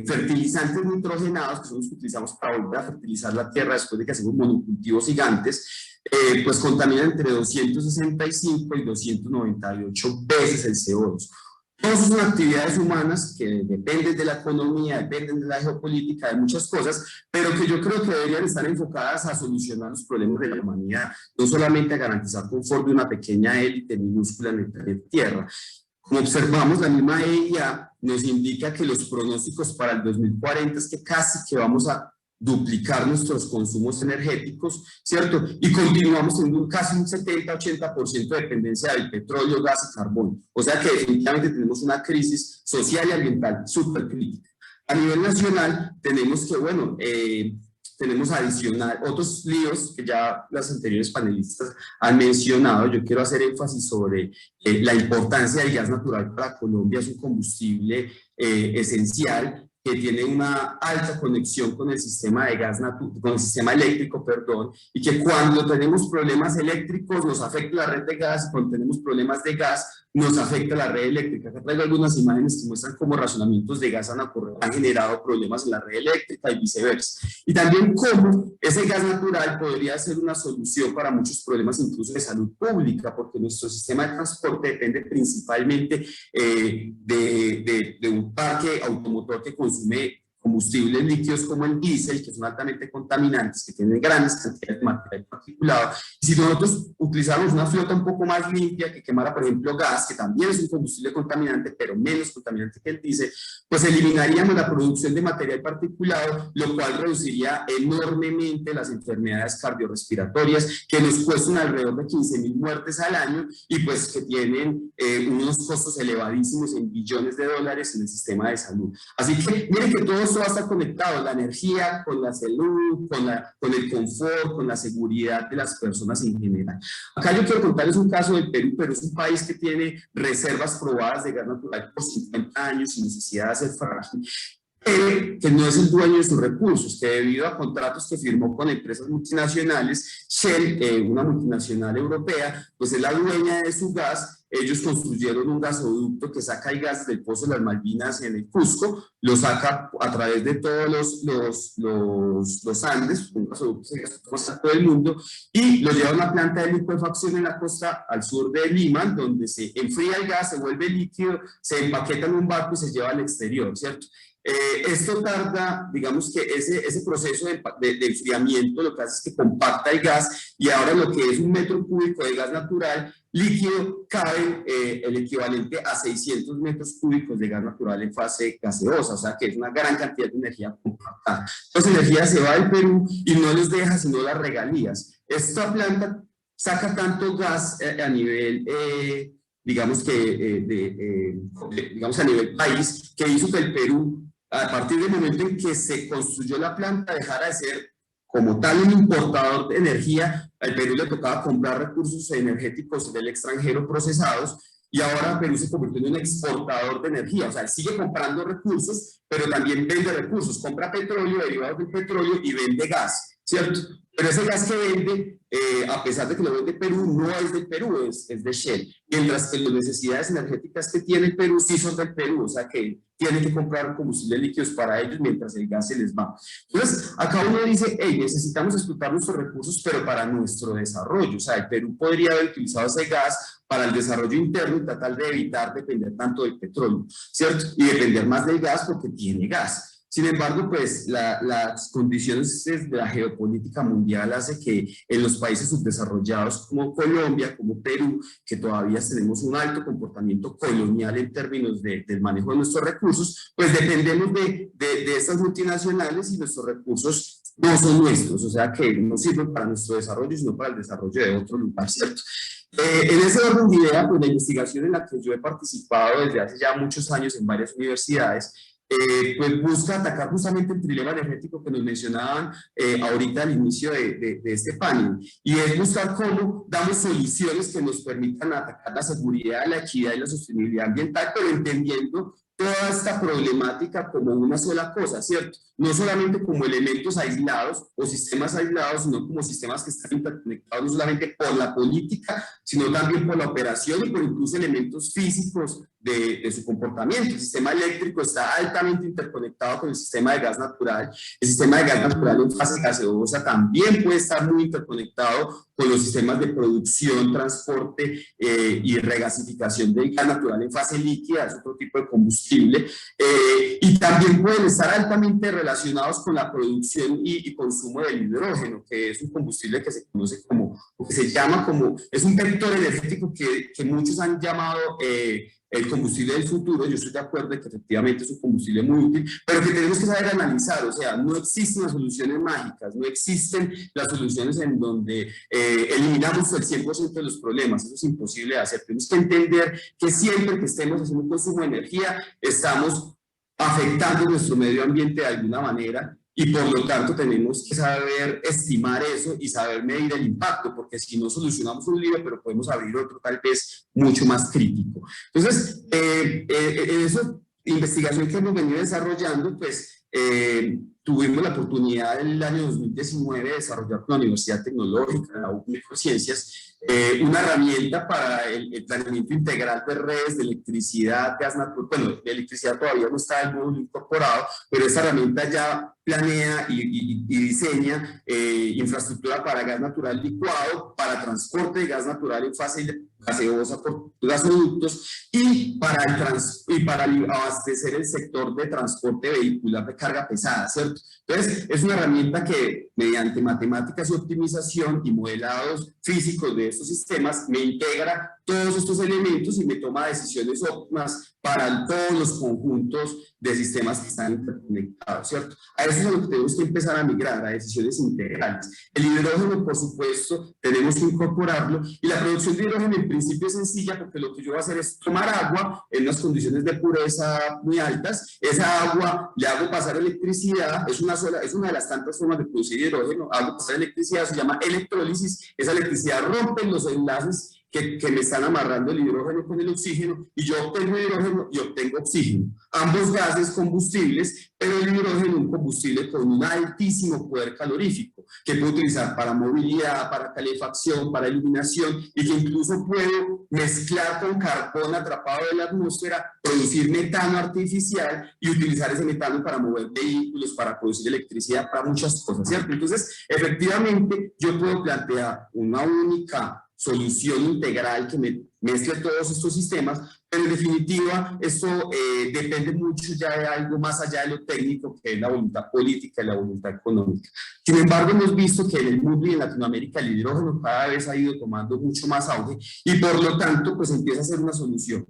[SPEAKER 4] fertilizantes nitrogenados, que son los que utilizamos para volver a fertilizar la tierra después de que hacemos monocultivos gigantes, pues contaminan entre 265 y 298 veces el CO2. Todas son actividades humanas que dependen de la economía, dependen de la geopolítica, de muchas cosas, pero que yo creo que deberían estar enfocadas a solucionar los problemas de la humanidad, no solamente a garantizar confort de una pequeña élite minúscula en el planeta Tierra. Como observamos, la misma EIA nos indica que los pronósticos para el 2040 es que casi que vamos a duplicar nuestros consumos energéticos, ¿cierto? Y continuamos en casi un 70-80% de dependencia del petróleo, gas y carbón. O sea que definitivamente tenemos una crisis social y ambiental súper crítica. A nivel nacional tenemos que, bueno, tenemos adicional otros líos que ya las anteriores panelistas han mencionado. Yo quiero hacer énfasis sobre la importancia del gas natural para Colombia. Es un combustible esencial que tiene una alta conexión con el sistema de gas con el sistema eléctrico, perdón, y que cuando tenemos problemas eléctricos nos afecta la red de gas, y cuando tenemos problemas de gas nos afecta la red eléctrica. Acá traigo algunas imágenes que muestran cómo razonamientos de gas han generado problemas en la red eléctrica y viceversa. Y también cómo ese gas natural podría ser una solución para muchos problemas incluso de salud pública, porque nuestro sistema de transporte depende principalmente de un parque automotor que consume combustibles líquidos como el diésel, que son altamente contaminantes, que tienen grandes cantidades de material particulado. Y si nosotros utilizáramos una flota un poco más limpia, que quemara, por ejemplo, gas, que también es un combustible contaminante, pero menos contaminante que el diésel, pues eliminaríamos la producción de material particulado, lo cual reduciría enormemente las enfermedades cardiorrespiratorias, que nos cuestan alrededor de 15.000 muertes al año, y pues que tienen unos costos elevadísimos en billones de dólares en el sistema de salud. Así que miren que todo esto va a estar conectado, la energía con la salud, con el confort, con la seguridad de las personas en general. Acá yo quiero contarles un caso del Perú. Perú es un país que tiene reservas probadas de gas natural por 50 años sin necesidad de hacer fracking, que no es el dueño de sus recursos, que debido a contratos que firmó con empresas multinacionales, Shell, una multinacional europea, pues es la dueña de su gas, ellos construyeron un gasoducto que saca el gas del Pozo de las Malvinas en el Cusco, lo saca a través de todos los Andes, un gasoducto que pasa todo el mundo, y lo lleva a una planta de licuefacción en la costa al sur de Lima, donde se enfría el gas, se vuelve líquido, se empaqueta en un barco y se lleva al exterior, ¿cierto? Esto tarda, digamos que ese proceso de enfriamiento lo que hace es que compacta el gas y ahora lo que es un metro cúbico de gas natural líquido cabe el equivalente a 600 metros cúbicos de gas natural en fase gaseosa, o sea que es una gran cantidad de energía compactada. Entonces la energía se va del Perú y no les deja sino las regalías. Esta planta saca tanto gas a nivel... digamos que digamos a nivel país, que hizo que el Perú, a partir del momento en que se construyó la planta, dejara de ser como tal un importador de energía. Al Perú le tocaba comprar recursos energéticos del extranjero procesados, y ahora Perú se convirtió en un exportador de energía, o sea, sigue comprando recursos, pero también vende recursos, compra petróleo, derivados del petróleo y vende gas, ¿cierto? Pero ese gas que vende, a pesar de que lo vende Perú, no es del Perú, es de Shell. Mientras que las necesidades energéticas que tiene el Perú sí son del Perú, o sea que tienen que comprar combustibles líquidos para ellos mientras el gas se les va. Entonces, acá uno dice, hey, necesitamos explotar nuestros recursos, pero para nuestro desarrollo. O sea, el Perú podría haber utilizado ese gas para el desarrollo interno y tratar de evitar depender tanto del petróleo, ¿cierto? Y depender más del gas porque tiene gas. Sin embargo, pues las condiciones de la geopolítica mundial hace que en los países subdesarrollados como Colombia, como Perú, que todavía tenemos un alto comportamiento colonial en términos del manejo de nuestros recursos, pues dependemos de estas multinacionales y nuestros recursos no son nuestros, o sea que no sirven para nuestro desarrollo, sino para el desarrollo de otro lugar, ¿cierto? En ese orden de idea, pues la investigación en la que yo he participado desde hace ya muchos años en varias universidades, pues busca atacar justamente el trilema energético que nos mencionaban ahorita al inicio de este panel, y es buscar cómo damos soluciones que nos permitan atacar la seguridad, la equidad y la sostenibilidad ambiental, pero entendiendo toda esta problemática como una sola cosa, ¿cierto? No solamente como elementos aislados o sistemas aislados, sino como sistemas que están interconectados no solamente por la política, sino también por la operación y por incluso elementos físicos de su comportamiento. El sistema eléctrico está altamente interconectado con el sistema de gas natural. El sistema de gas natural en fase gaseosa también puede estar muy interconectado con los sistemas de producción, transporte y regasificación del gas natural en fase líquida, es otro tipo de combustible, y también pueden estar altamente relacionados con la producción y consumo del hidrógeno, que es un combustible que se conoce como, o que se llama como, es un vector energético que muchos han llamado el combustible del futuro. Yo estoy de acuerdo de que efectivamente es un combustible muy útil, pero que tenemos que saber analizar, o sea, no existen las soluciones mágicas, no existen las soluciones en donde eliminamos el 100% de los problemas, eso es imposible de hacer. Tenemos que entender que siempre que estemos haciendo un consumo de energía, estamos afectando nuestro medio ambiente de alguna manera, y por lo tanto tenemos que saber estimar eso y saber medir el impacto, porque si no solucionamos un lío, pero podemos abrir otro tal vez mucho más crítico. Entonces, en esa investigación que hemos venido desarrollando, pues tuvimos la oportunidad en el año 2019 de desarrollar con la Universidad Tecnológica, la UCB Microciencias, una herramienta para el planeamiento integral de redes de electricidad, gas natural. Bueno, de electricidad todavía no está el módulo incorporado, pero esta herramienta ya planea y diseña infraestructura para gas natural licuado, para transporte de gas natural en fase gaseosa por gasoductos y para abastecer el sector de transporte vehicular de carga pesada, ¿cierto? Entonces, es una herramienta que mediante matemáticas y optimización y modelados físicos de estos sistemas me integra todos estos elementos y me toma decisiones óptimas para todos los conjuntos de sistemas que están interconectados, ¿cierto? A eso es a lo que tenemos que empezar a migrar, a decisiones integrales. El hidrógeno, por supuesto, tenemos que incorporarlo, y la producción de hidrógeno en principio es sencilla, porque lo que yo voy a hacer es tomar agua en unas condiciones de pureza muy altas, esa agua le hago pasar electricidad, es una de las tantas formas de producir hidrógeno, hago pasar electricidad, se llama electrólisis, esa electricidad rompe los enlaces que me están amarrando el hidrógeno con el oxígeno, y yo obtengo hidrógeno y obtengo oxígeno. Ambos gases combustibles, pero el hidrógeno un combustible con un altísimo poder calorífico, que puedo utilizar para movilidad, para calefacción, para iluminación, y que incluso puedo mezclar con carbón atrapado de la atmósfera, producir metano artificial y utilizar ese metano para mover vehículos, para producir electricidad, para muchas cosas, ¿cierto? Entonces, efectivamente, yo puedo plantear una única solución integral que me mezcle todos estos sistemas, pero en definitiva esto depende mucho ya de algo más allá de lo técnico, que es la voluntad política y la voluntad económica. Sin embargo, hemos visto que en el mundo y en Latinoamérica el hidrógeno cada vez ha ido tomando mucho más auge, y por lo tanto pues empieza a ser una solución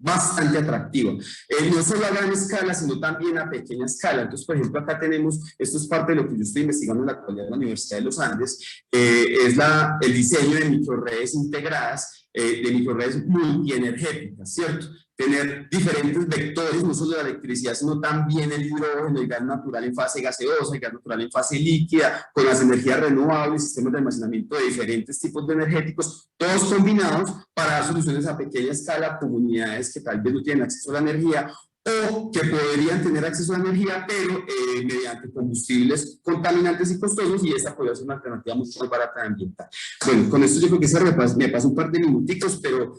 [SPEAKER 4] bastante atractiva, no solo a gran escala, sino también a pequeña escala. Entonces, por ejemplo, acá tenemos, esto es parte de lo que yo estoy investigando en la actualidad en la Universidad de los Andes, es el diseño de microredes integradas, de microredes multienergéticas, ¿cierto? Tener diferentes vectores, no solo de la electricidad, sino también el hidrógeno, el gas natural en fase gaseosa, el gas natural en fase líquida, con las energías renovables, sistemas de almacenamiento de diferentes tipos de energéticos, todos combinados para dar soluciones a pequeña escala a comunidades que tal vez no tienen acceso a la energía, o que podrían tener acceso a la energía, pero mediante combustibles contaminantes y costosos, y esta podría ser una alternativa mucho más barata de ambiental. Bueno, con esto yo creo que me paso un par de minuticos, pero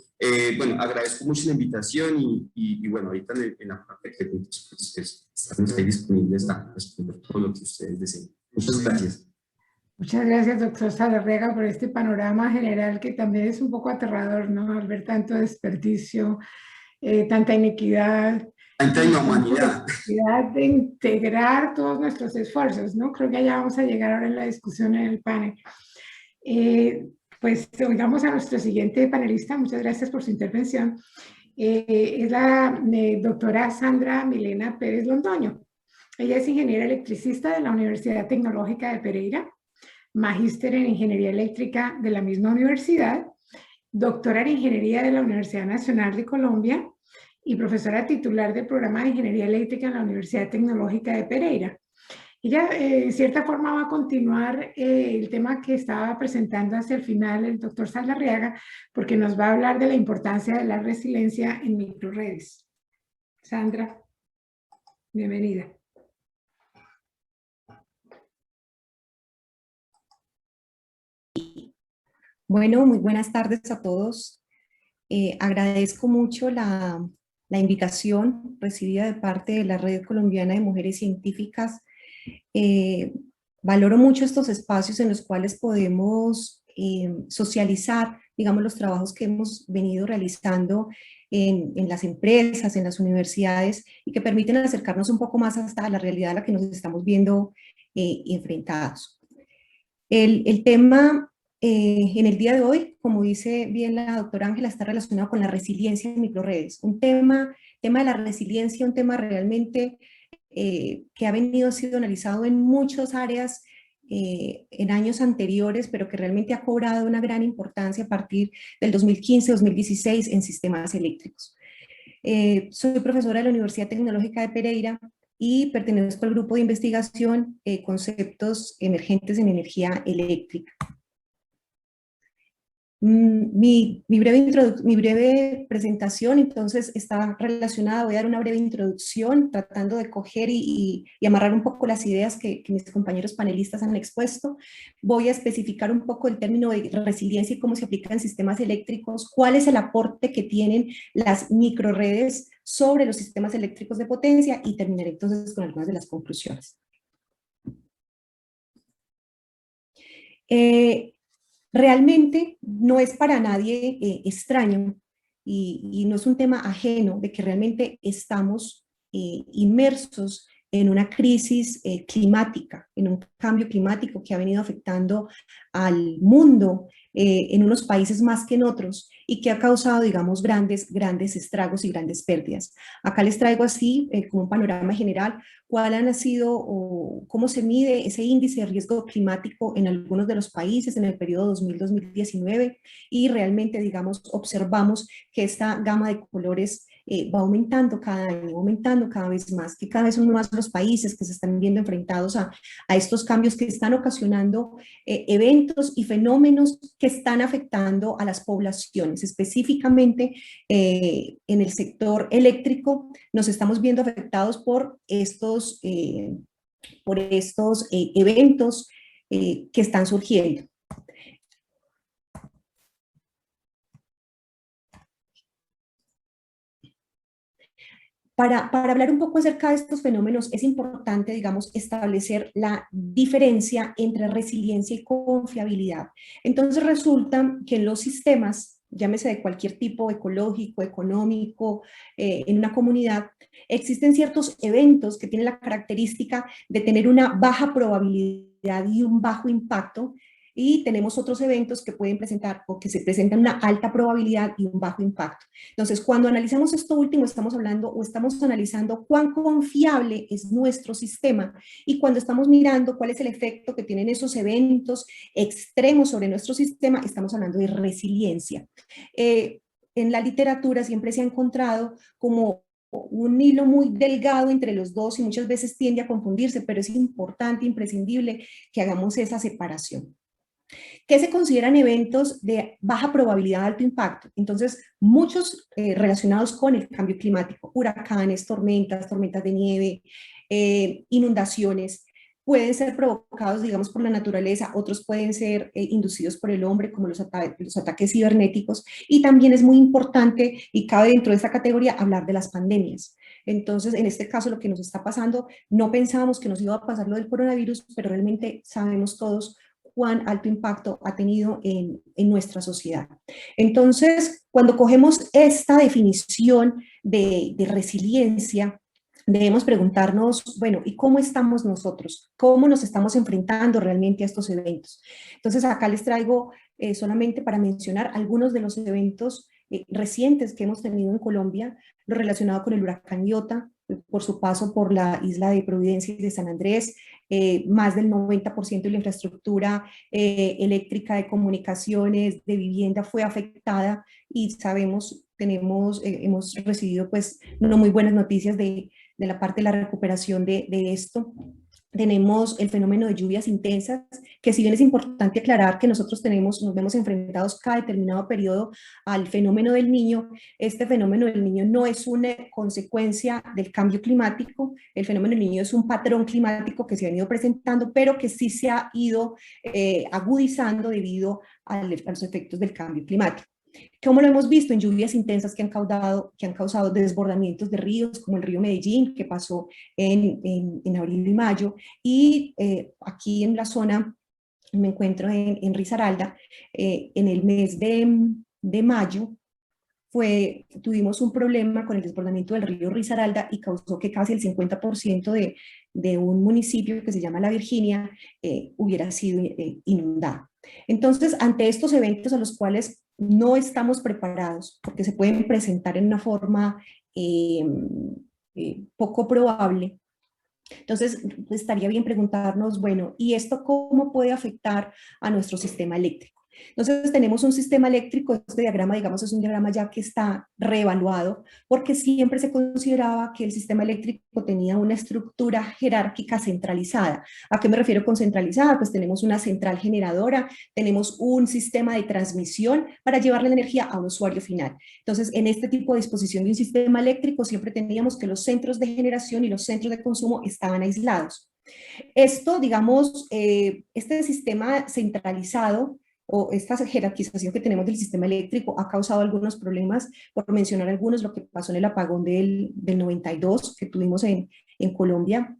[SPEAKER 4] bueno, agradezco mucho la invitación y bueno, ahorita en la parte de preguntas, pues, estamos ahí disponibles a responder todo lo que ustedes deseen. Muchas gracias.
[SPEAKER 1] Muchas gracias, doctor Saldarriaga, por este panorama general que también es un poco aterrador, ¿no? Al ver tanto desperdicio, tanta inequidad,
[SPEAKER 4] tanta inhumanidad.
[SPEAKER 1] De integrar todos nuestros esfuerzos, ¿no? Creo que allá vamos a llegar ahora en la discusión en el panel. Pues oigamos a nuestro siguiente panelista. Muchas gracias por su intervención. Es la doctora Sandra Milena Pérez Londoño. Ella es ingeniera electricista de la Universidad Tecnológica de Pereira, magíster en Ingeniería Eléctrica de la misma universidad, doctora en Ingeniería de la Universidad Nacional de Colombia y profesora titular del programa de Ingeniería Eléctrica en la Universidad Tecnológica de Pereira. Ella, en cierta forma, va a continuar el tema que estaba presentando hacia el final el doctor Saldarriaga, porque nos va a hablar de la importancia de la resiliencia en microredes. Sandra, bienvenida.
[SPEAKER 5] Bueno, muy buenas tardes a todos. Agradezco mucho la invitación recibida de parte de la Red Colombiana de Mujeres Científicas. Valoro mucho estos espacios en los cuales podemos socializar, digamos, los trabajos que hemos venido realizando en las empresas, en las universidades, y que permiten acercarnos un poco más hasta la realidad a la que nos estamos viendo enfrentados. El tema en el día de hoy, como dice bien la doctora Ángela, está relacionado con la resiliencia en microredes. Un tema de la resiliencia, un tema realmente que ha sido analizado en muchas áreas en años anteriores, pero que realmente ha cobrado una gran importancia a partir del 2015-2016 en sistemas eléctricos. Soy profesora de la Universidad Tecnológica de Pereira y pertenezco al grupo de investigación Conceptos Emergentes en Energía Eléctrica. Mi breve presentación entonces está relacionada, voy a dar una breve introducción tratando de coger y amarrar un poco las ideas que mis compañeros panelistas han expuesto. Voy a especificar un poco el término de resiliencia y cómo se aplica en sistemas eléctricos, cuál es el aporte que tienen las microredes sobre los sistemas eléctricos de potencia, y terminaré entonces con algunas de las conclusiones. Realmente no es para nadie extraño y no es un tema ajeno de que realmente estamos inmersos en una crisis climática, en un cambio climático que ha venido afectando al mundo en unos países más que en otros, y que ha causado, digamos, grandes estragos y grandes pérdidas. Acá les traigo así, como un panorama general, cuál han sido o cómo se mide ese índice de riesgo climático en algunos de los países en el periodo 2000-2019, y realmente, digamos, observamos que esta gama de colores va aumentando cada año, aumentando cada vez más, que cada vez son más los países que se están viendo enfrentados a estos cambios que están ocasionando eventos y fenómenos que están afectando a las poblaciones. Específicamente en el sector eléctrico nos estamos viendo afectados por estos eventos que están surgiendo. Para hablar un poco acerca de estos fenómenos, es importante, digamos, establecer la diferencia entre resiliencia y confiabilidad. Entonces resulta que en los sistemas, llámese de cualquier tipo, ecológico, económico, en una comunidad, existen ciertos eventos que tienen la característica de tener una baja probabilidad y un bajo impacto, y tenemos otros eventos que pueden presentar o que se presentan una alta probabilidad y un bajo impacto. Entonces, cuando analizamos esto último, estamos hablando o estamos analizando cuán confiable es nuestro sistema, y cuando estamos mirando cuál es el efecto que tienen esos eventos extremos sobre nuestro sistema, estamos hablando de resiliencia. En la literatura siempre se ha encontrado como un hilo muy delgado entre los dos y muchas veces tiende a confundirse, pero es importante, imprescindible que hagamos esa separación. ¿Qué se consideran eventos de baja probabilidad, alto impacto? Entonces, muchos relacionados con el cambio climático, huracanes, tormentas de nieve, inundaciones, pueden ser provocados, digamos, por la naturaleza, otros pueden ser inducidos por el hombre, como los ataques cibernéticos, y también es muy importante, y cabe dentro de esta categoría, hablar de las pandemias. Entonces, en este caso, lo que nos está pasando, no pensábamos que nos iba a pasar lo del coronavirus, pero realmente sabemos todos cuán alto impacto ha tenido en nuestra sociedad. Entonces, cuando cogemos esta definición de resiliencia, debemos preguntarnos, bueno, ¿y cómo estamos nosotros? ¿Cómo nos estamos enfrentando realmente a estos eventos? Entonces, acá les traigo solamente para mencionar algunos de los eventos recientes que hemos tenido en Colombia, lo relacionado con el huracán Iota, por su paso por la isla de Providencia y de San Andrés. Más del 90% de la infraestructura eléctrica, de comunicaciones, de vivienda fue afectada, y sabemos, hemos recibido pues no muy buenas noticias de la parte de la recuperación de esto. Tenemos el fenómeno de lluvias intensas, que si bien es importante aclarar que nosotros nos vemos enfrentados cada determinado periodo al fenómeno del Niño, este fenómeno del Niño no es una consecuencia del cambio climático, el fenómeno del Niño es un patrón climático que se ha ido presentando, pero que sí se ha ido agudizando debido a los efectos del cambio climático. Como lo hemos visto en lluvias intensas que han causado desbordamientos de ríos, como el río Medellín, que pasó en abril y mayo, y aquí en la zona, me encuentro en Risaralda, en el mes de mayo, tuvimos un problema con el desbordamiento del río Risaralda y causó que casi el 50% de un municipio que se llama La Virginia hubiera sido inundado. Entonces, ante estos eventos a los cuales no estamos preparados, porque se pueden presentar en una forma poco probable, entonces estaría bien preguntarnos, bueno, ¿y esto cómo puede afectar a nuestro sistema eléctrico? Entonces tenemos un sistema eléctrico, este diagrama, digamos, es un diagrama ya que está reevaluado, porque siempre se consideraba que el sistema eléctrico tenía una estructura jerárquica centralizada. ¿A qué me refiero con centralizada? Pues tenemos una central generadora, tenemos un sistema de transmisión para llevarle la energía a un usuario final. Entonces, en este tipo de disposición de un sistema eléctrico siempre teníamos que los centros de generación y los centros de consumo estaban aislados. Esto, digamos, este sistema centralizado o esta jerarquización que tenemos del sistema eléctrico ha causado algunos problemas, por mencionar algunos, lo que pasó en el apagón del 92 que tuvimos en Colombia,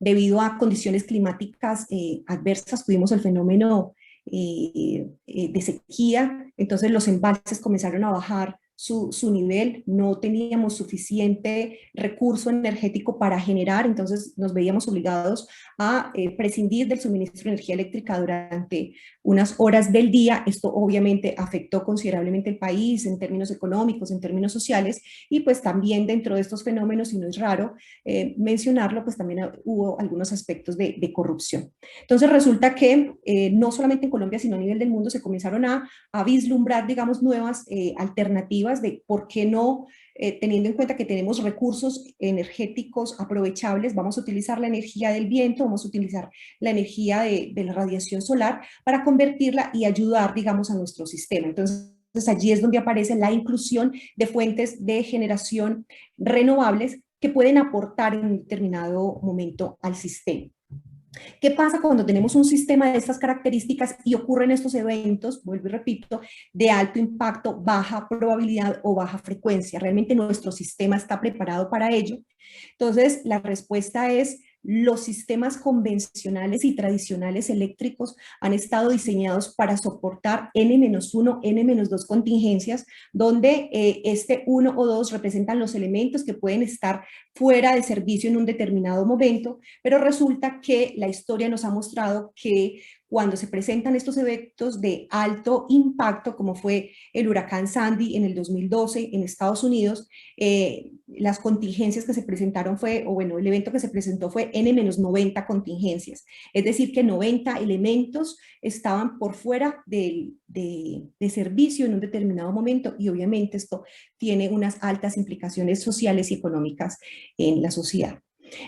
[SPEAKER 5] debido a condiciones climáticas adversas, tuvimos el fenómeno de sequía, entonces los embalses comenzaron a bajar su nivel, no teníamos suficiente recurso energético para generar, entonces nos veíamos obligados a prescindir del suministro de energía eléctrica durante unas horas del día. Esto obviamente afectó considerablemente el país en términos económicos, en términos sociales, y pues también dentro de estos fenómenos, y no es raro mencionarlo, pues también hubo algunos aspectos de corrupción. Entonces resulta que no solamente en Colombia, sino a nivel del mundo se comenzaron a vislumbrar, digamos, nuevas alternativas alternativas de por qué no, teniendo en cuenta que tenemos recursos energéticos aprovechables, vamos a utilizar la energía del viento, vamos a utilizar la energía de la radiación solar para convertirla y ayudar, digamos, a nuestro sistema. Entonces, allí es donde aparece la inclusión de fuentes de generación renovables que pueden aportar en un determinado momento al sistema. ¿Qué pasa cuando tenemos un sistema de estas características y ocurren estos eventos, vuelvo y repito, de alto impacto, baja probabilidad o baja frecuencia? ¿Realmente nuestro sistema está preparado para ello? Entonces, la respuesta es: los sistemas convencionales y tradicionales eléctricos han estado diseñados para soportar N-1, N-2 contingencias, donde este 1 o 2 representan los elementos que pueden estar fuera de servicio en un determinado momento, pero resulta que la historia nos ha mostrado que cuando se presentan estos eventos de alto impacto, como fue el huracán Sandy en el 2012 en Estados Unidos, las contingencias que se presentaron el evento que se presentó fue N-90 contingencias. Es decir, que 90 elementos estaban por fuera de servicio en un determinado momento, y obviamente esto tiene unas altas implicaciones sociales y económicas en la sociedad.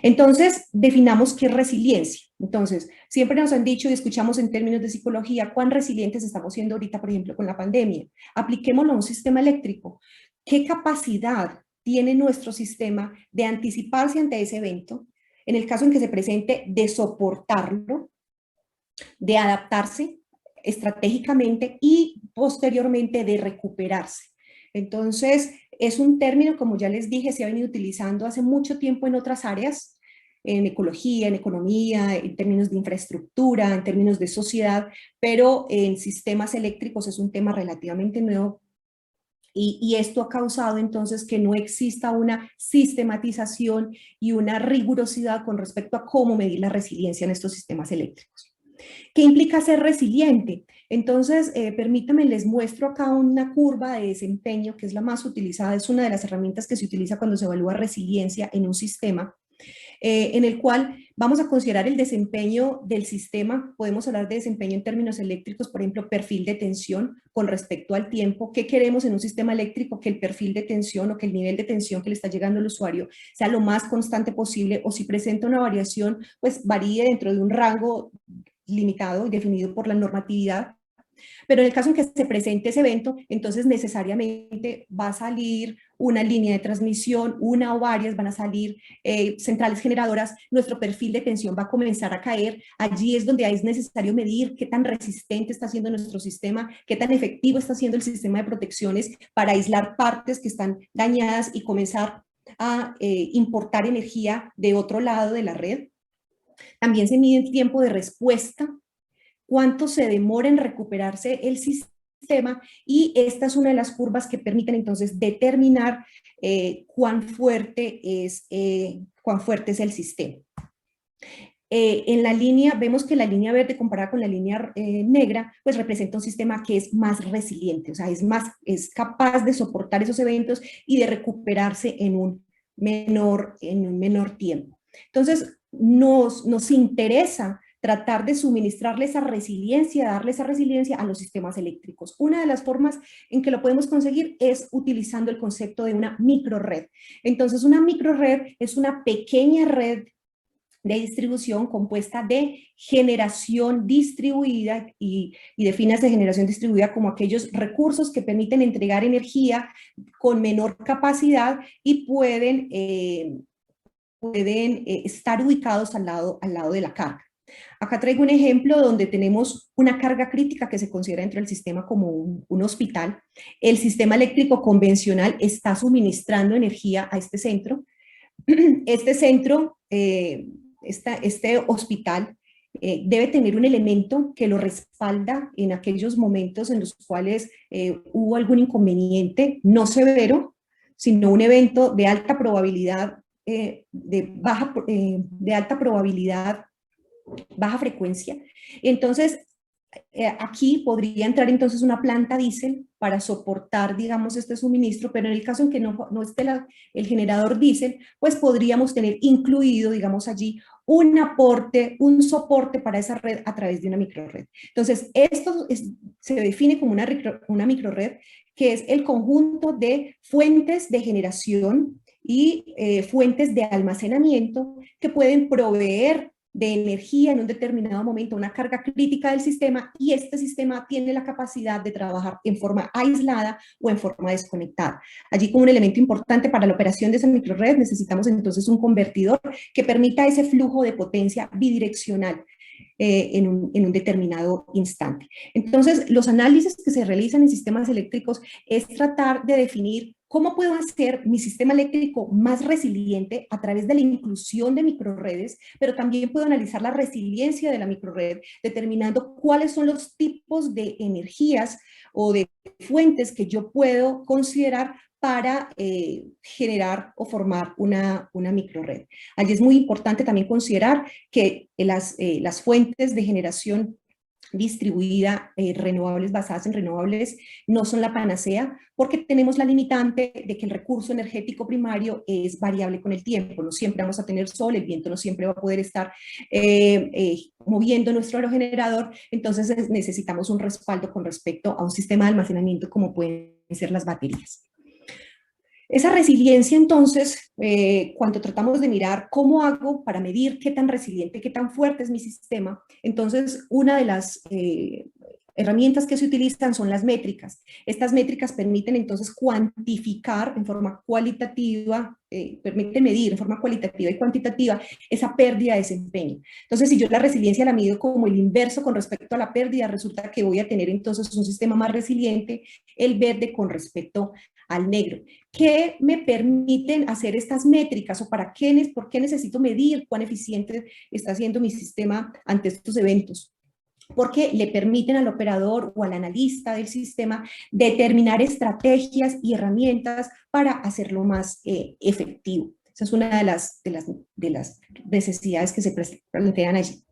[SPEAKER 5] Entonces, definamos qué es resiliencia. Entonces, siempre nos han dicho y escuchamos en términos de psicología cuán resilientes estamos siendo ahorita, por ejemplo, con la pandemia. Apliquémoslo a un sistema eléctrico. ¿Qué capacidad tiene nuestro sistema de anticiparse ante ese evento, en el caso en que se presente, de soportarlo, de adaptarse estratégicamente y posteriormente de recuperarse? Entonces, es un término, como ya les dije, se ha venido utilizando hace mucho tiempo en otras áreas, en ecología, en economía, en términos de infraestructura, en términos de sociedad, pero en sistemas eléctricos es un tema relativamente nuevo. Y esto ha causado entonces que no exista una sistematización y una rigurosidad con respecto a cómo medir la resiliencia en estos sistemas eléctricos. ¿Qué implica ser resiliente? Entonces, permítanme, les muestro acá una curva de desempeño, que es la más utilizada, es una de las herramientas que se utiliza cuando se evalúa resiliencia en un sistema, en el cual vamos a considerar el desempeño del sistema. Podemos hablar de desempeño en términos eléctricos, por ejemplo, perfil de tensión con respecto al tiempo. ¿Qué queremos en un sistema eléctrico? Que el perfil de tensión o que el nivel de tensión que le está llegando al usuario sea lo más constante posible, o si presenta una variación, pues varíe dentro de un rango limitado y definido por la normatividad. Pero en el caso en que se presente ese evento, entonces necesariamente va a salir una línea de transmisión, una o varias, van a salir centrales generadoras, nuestro perfil de tensión va a comenzar a caer. Allí es donde es necesario medir qué tan resistente está siendo nuestro sistema, qué tan efectivo está siendo el sistema de protecciones para aislar partes que están dañadas y comenzar a importar energía de otro lado de la red. También se mide el tiempo de respuesta, cuánto se demora en recuperarse el sistema, y esta es una de las curvas que permiten entonces determinar cuán fuerte es el sistema. En la línea, vemos que la línea verde comparada con la línea negra, pues representa un sistema que es más resiliente, o sea, es capaz de soportar esos eventos y de recuperarse en un menor tiempo. Entonces, nos interesa tratar de suministrarle esa resiliencia, darle esa resiliencia a los sistemas eléctricos. Una de las formas en que lo podemos conseguir es utilizando el concepto de una microred. Entonces, una microred es una pequeña red de distribución compuesta de generación distribuida, y defínase generación distribuida como aquellos recursos que permiten entregar energía con menor capacidad y pueden estar ubicados al lado de la carga. Acá traigo un ejemplo donde tenemos una carga crítica que se considera dentro del sistema como un hospital. El sistema eléctrico convencional está suministrando energía a este centro. Este centro, este hospital, debe tener un elemento que lo respalda en aquellos momentos en los cuales hubo algún inconveniente, no severo, sino un evento de alta probabilidad, de alta probabilidad, baja frecuencia. Entonces, aquí podría entrar entonces una planta diésel para soportar, digamos, este suministro, pero en el caso en que no esté el generador diésel, pues podríamos tener incluido, digamos, allí un aporte, un soporte para esa red a través de una microred. Entonces, esto se define como una microred que es el conjunto de fuentes de generación y fuentes de almacenamiento que pueden proveer de energía en un determinado momento, una carga crítica del sistema, y este sistema tiene la capacidad de trabajar en forma aislada o en forma desconectada. Allí, como un elemento importante para la operación de esa microred, necesitamos entonces un convertidor que permita ese flujo de potencia bidireccional en un determinado instante. Entonces, los análisis que se realizan en sistemas eléctricos es tratar de definir cómo puedo hacer mi sistema eléctrico más resiliente a través de la inclusión de microredes, pero también puedo analizar la resiliencia de la microred, determinando cuáles son los tipos de energías o de fuentes que yo puedo considerar para generar o formar una microred. Allí es muy importante también considerar que las fuentes de generación distribuida, renovables, basadas en renovables, no son la panacea, porque tenemos la limitante de que el recurso energético primario es variable con el tiempo. No siempre vamos a tener sol, el viento no siempre va a poder estar moviendo nuestro aerogenerador, entonces necesitamos un respaldo con respecto a un sistema de almacenamiento como pueden ser las baterías. Esa resiliencia, entonces, cuando tratamos de mirar cómo hago para medir qué tan resiliente, qué tan fuerte es mi sistema, entonces una de las herramientas que se utilizan son las métricas. Estas métricas permiten entonces cuantificar en forma cualitativa, permiten medir en forma cualitativa y cuantitativa esa pérdida de desempeño. Entonces, si yo la resiliencia la mido como el inverso con respecto a la pérdida, resulta que voy a tener entonces un sistema más resiliente, el verde con respecto al negro. ¿Qué me permiten hacer estas métricas o por qué necesito medir cuán eficiente está siendo mi sistema ante estos eventos? Porque le permiten al operador o al analista del sistema determinar estrategias y herramientas para hacerlo más efectivo. Esa es una de las necesidades que se plantean allí.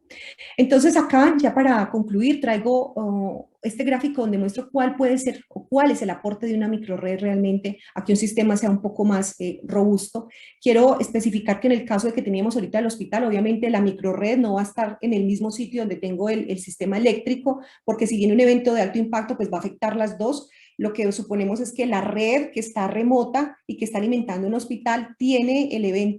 [SPEAKER 5] Entonces acá, ya para concluir, traigo este gráfico donde muestro cuál puede ser o cuál es el aporte de una microred realmente a que un sistema sea un poco más robusto. Quiero especificar que en el caso de que teníamos ahorita el hospital, obviamente la microred no va a estar en el mismo sitio donde tengo el sistema eléctrico, porque si viene un evento de alto impacto, pues va a afectar las dos. Lo que suponemos es que la red que está remota y que está alimentando un hospital tiene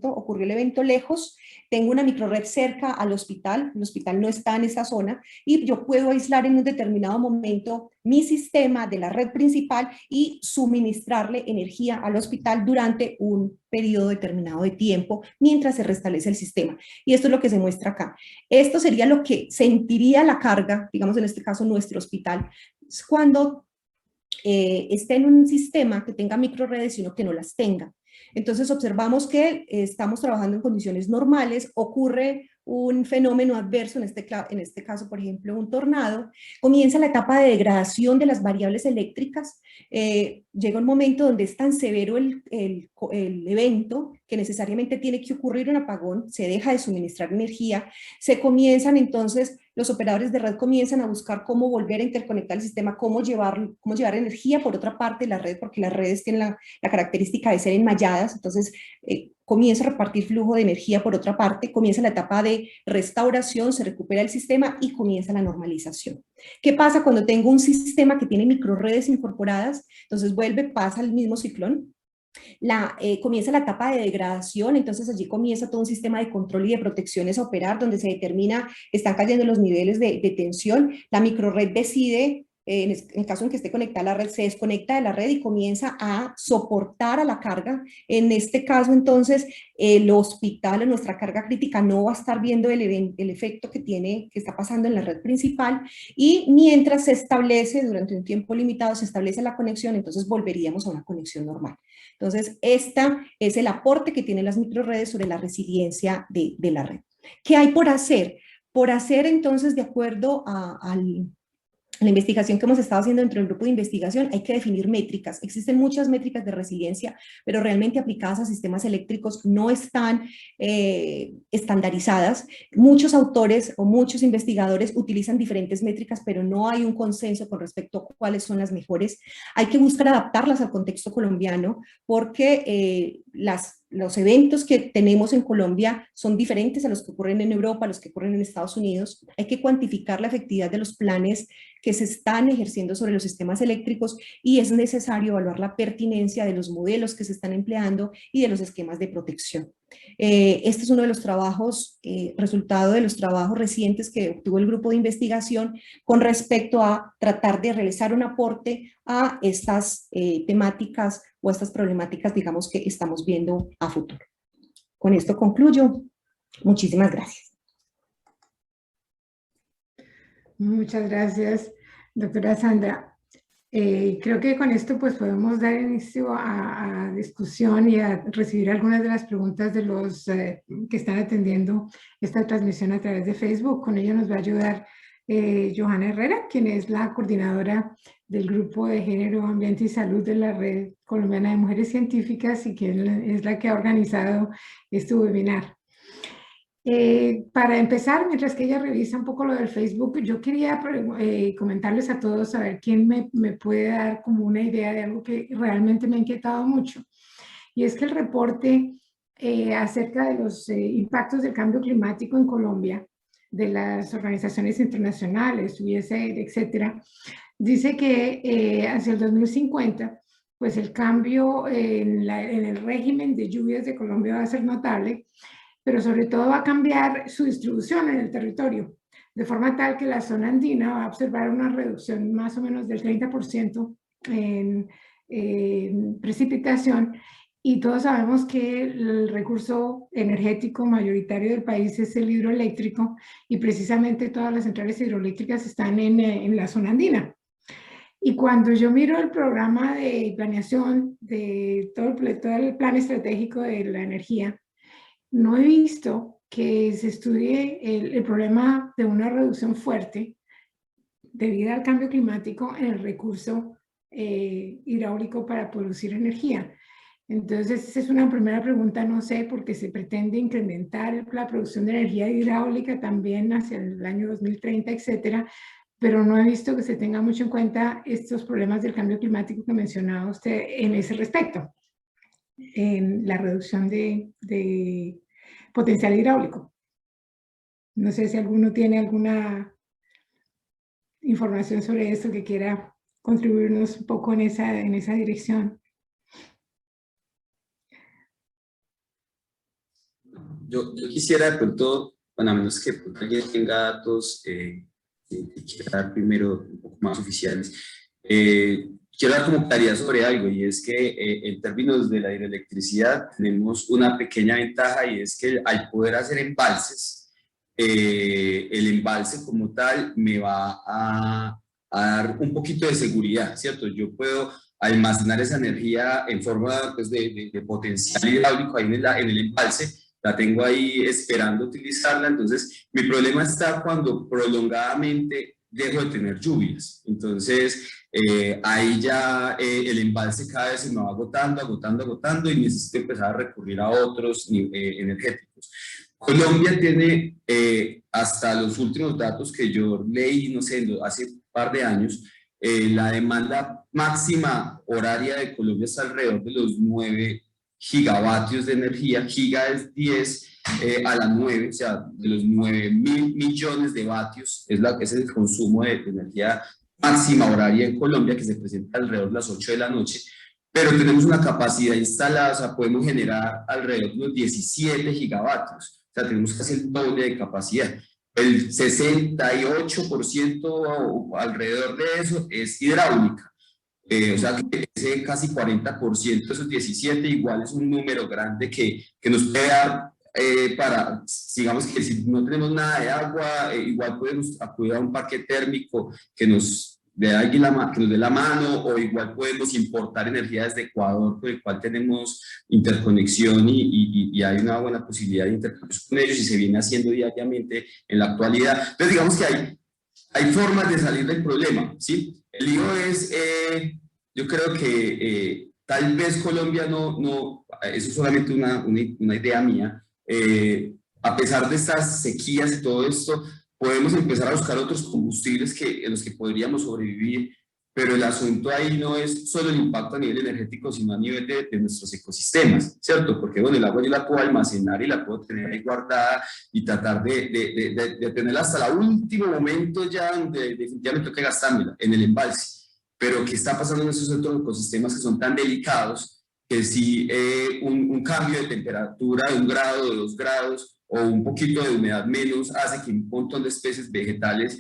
[SPEAKER 5] ocurrió el evento lejos, tengo una microred cerca al hospital, el hospital no está en esa zona y yo puedo aislar en un determinado momento mi sistema de la red principal y suministrarle energía al hospital durante un periodo determinado de tiempo mientras se restablece el sistema. Y esto es lo que se muestra acá. Esto sería lo que sentiría la carga, digamos en este caso nuestro hospital, cuando esté en un sistema que tenga microredes sino que no las tenga. Entonces observamos que estamos trabajando en condiciones normales, ocurre un fenómeno adverso, en este caso, por ejemplo, un tornado, comienza la etapa de degradación de las variables eléctricas, llega un momento donde es tan severo el evento que necesariamente tiene que ocurrir un apagón, se deja de suministrar energía, se comienzan entonces, los operadores de red comienzan a buscar cómo volver a interconectar el sistema, cómo llevar energía por otra parte de la red, porque las redes tienen la característica de ser enmalladas, entonces comienza a repartir flujo de energía por otra parte, comienza la etapa de restauración, se recupera el sistema y comienza la normalización. ¿Qué pasa cuando tengo un sistema que tiene microredes incorporadas? Entonces pasa el mismo ciclón. Comienza la etapa de degradación, entonces allí comienza todo un sistema de control y de protecciones a operar, donde se determina, están cayendo los niveles de tensión, la microred decide, en el caso en que esté conectada a la red, se desconecta de la red y comienza a soportar a la carga. En este caso, entonces, el hospital, nuestra carga crítica, no va a estar viendo el efecto que está pasando en la red principal, y mientras se establece, durante un tiempo limitado, se establece la conexión, entonces volveríamos a una conexión normal. Entonces, este es el aporte que tienen las microredes sobre la resiliencia de la red. ¿Qué hay por hacer? Por hacer, entonces, de acuerdo a la investigación que hemos estado haciendo dentro del grupo de investigación, hay que definir métricas. Existen muchas métricas de resiliencia, pero realmente aplicadas a sistemas eléctricos no están estandarizadas. Muchos autores o muchos investigadores utilizan diferentes métricas, pero no hay un consenso con respecto a cuáles son las mejores. Hay que buscar adaptarlas al contexto colombiano, porque las los eventos que tenemos en Colombia son diferentes a los que ocurren en Europa, a los que ocurren en Estados Unidos. Hay que cuantificar la efectividad de los planes que se están ejerciendo sobre los sistemas eléctricos y es necesario evaluar la pertinencia de los modelos que se están empleando y de los esquemas de protección. Este es uno de los trabajos, resultado de los trabajos recientes que obtuvo el grupo de investigación con respecto a tratar de realizar un aporte a estas temáticas o estas problemáticas, digamos, que estamos viendo a futuro. Con esto concluyo. Muchísimas gracias.
[SPEAKER 1] Muchas gracias, doctora Sandra. Creo que con esto pues podemos dar inicio a discusión y a recibir algunas de las preguntas de los que están atendiendo esta transmisión a través de Facebook. Con ello nos va a ayudar Johanna Herrera, quien es la coordinadora del Grupo de Género, Ambiente y Salud de la Red Colombiana de Mujeres Científicas y quien es la que ha organizado este webinar. Para empezar, mientras que ella revisa un poco lo del Facebook, yo quería comentarles a todos a ver quién me puede dar como una idea de algo que realmente me ha inquietado mucho. Y es que el reporte acerca de los impactos del cambio climático en Colombia, de las organizaciones internacionales, USAID, etcétera, dice que hacia el 2050, pues el cambio en el régimen de lluvias de Colombia va a ser notable, pero sobre todo va a cambiar su distribución en el territorio, de forma tal que la zona andina va a observar una reducción más o menos del 30% en precipitación, y todos sabemos que el recurso energético mayoritario del país es el hidroeléctrico, y precisamente todas las centrales hidroeléctricas están en la zona andina. Y cuando yo miro el programa de planeación de todo el plan estratégico de la energía, no he visto que se estudie el problema de una reducción fuerte debido al cambio climático en el recurso hidráulico para producir energía. Entonces, esa es una primera pregunta, no sé, porque se pretende incrementar la producción de energía hidráulica también hacia el año 2030, etcétera, pero no he visto que se tenga mucho en cuenta estos problemas del cambio climático que mencionaba usted en ese respecto, en la reducción de potencial hidráulico. No sé si alguno tiene alguna información sobre esto que quiera contribuirnos un poco en esa dirección.
[SPEAKER 4] Yo quisiera de pronto, bueno, a menos que alguien tenga datos que quiera dar primero un poco más oficiales, quiero dar como claridad sobre algo, y es que en términos de la hidroelectricidad tenemos una pequeña ventaja, y es que al poder hacer embalses, el embalse como tal me va a dar un poquito de seguridad, ¿cierto? Yo puedo almacenar esa energía en forma pues, de potencial hidráulico ahí en el embalse, la tengo ahí esperando utilizarla. Entonces mi problema está cuando prolongadamente dejo de tener lluvias. Entonces ahí ya el embalse cada vez se me va agotando y necesito empezar a recurrir a otros energéticos. Colombia tiene, hasta los últimos datos que yo leí, no sé, hace un par de años, la demanda máxima horaria de Colombia está alrededor de los 9 gigavatios de energía. Giga es 10 a la 9, o sea, de los 9.000 millones de vatios es el consumo de energía máxima horaria en Colombia, que se presenta alrededor de las 8 de la noche, pero tenemos una capacidad instalada, o sea, podemos generar alrededor de unos 17 gigavatios, o sea, tenemos casi el doble de capacidad. El 68% o alrededor de eso es hidráulica. O sea, que ese casi 40% de esos 17 igual es un número grande que nos puede dar para, digamos que si no tenemos nada de agua, igual podemos acudir a un parque térmico que nos dé la mano, o igual podemos importar energía desde Ecuador, con el cual tenemos interconexión y hay una buena posibilidad de intercambio con ellos, y se viene haciendo diariamente en la actualidad. Entonces digamos que hay formas de salir del problema, ¿sí? El lío es, yo creo que tal vez Colombia no, eso es solamente una idea mía, a pesar de estas sequías y todo esto, podemos empezar a buscar otros combustibles en los que podríamos sobrevivir, pero el asunto ahí no es solo el impacto a nivel energético, sino a nivel de nuestros ecosistemas, ¿cierto? Porque, bueno, el agua yo la puedo almacenar y la puedo tener ahí guardada y tratar de tenerla hasta el último momento ya donde definitivamente tengo que gastármela, en el embalse. Pero ¿qué está pasando en esos otros ecosistemas que son tan delicados que si un cambio de temperatura de 1 grado, de 2 grados, o un poquito de humedad menos hace que un montón de especies vegetales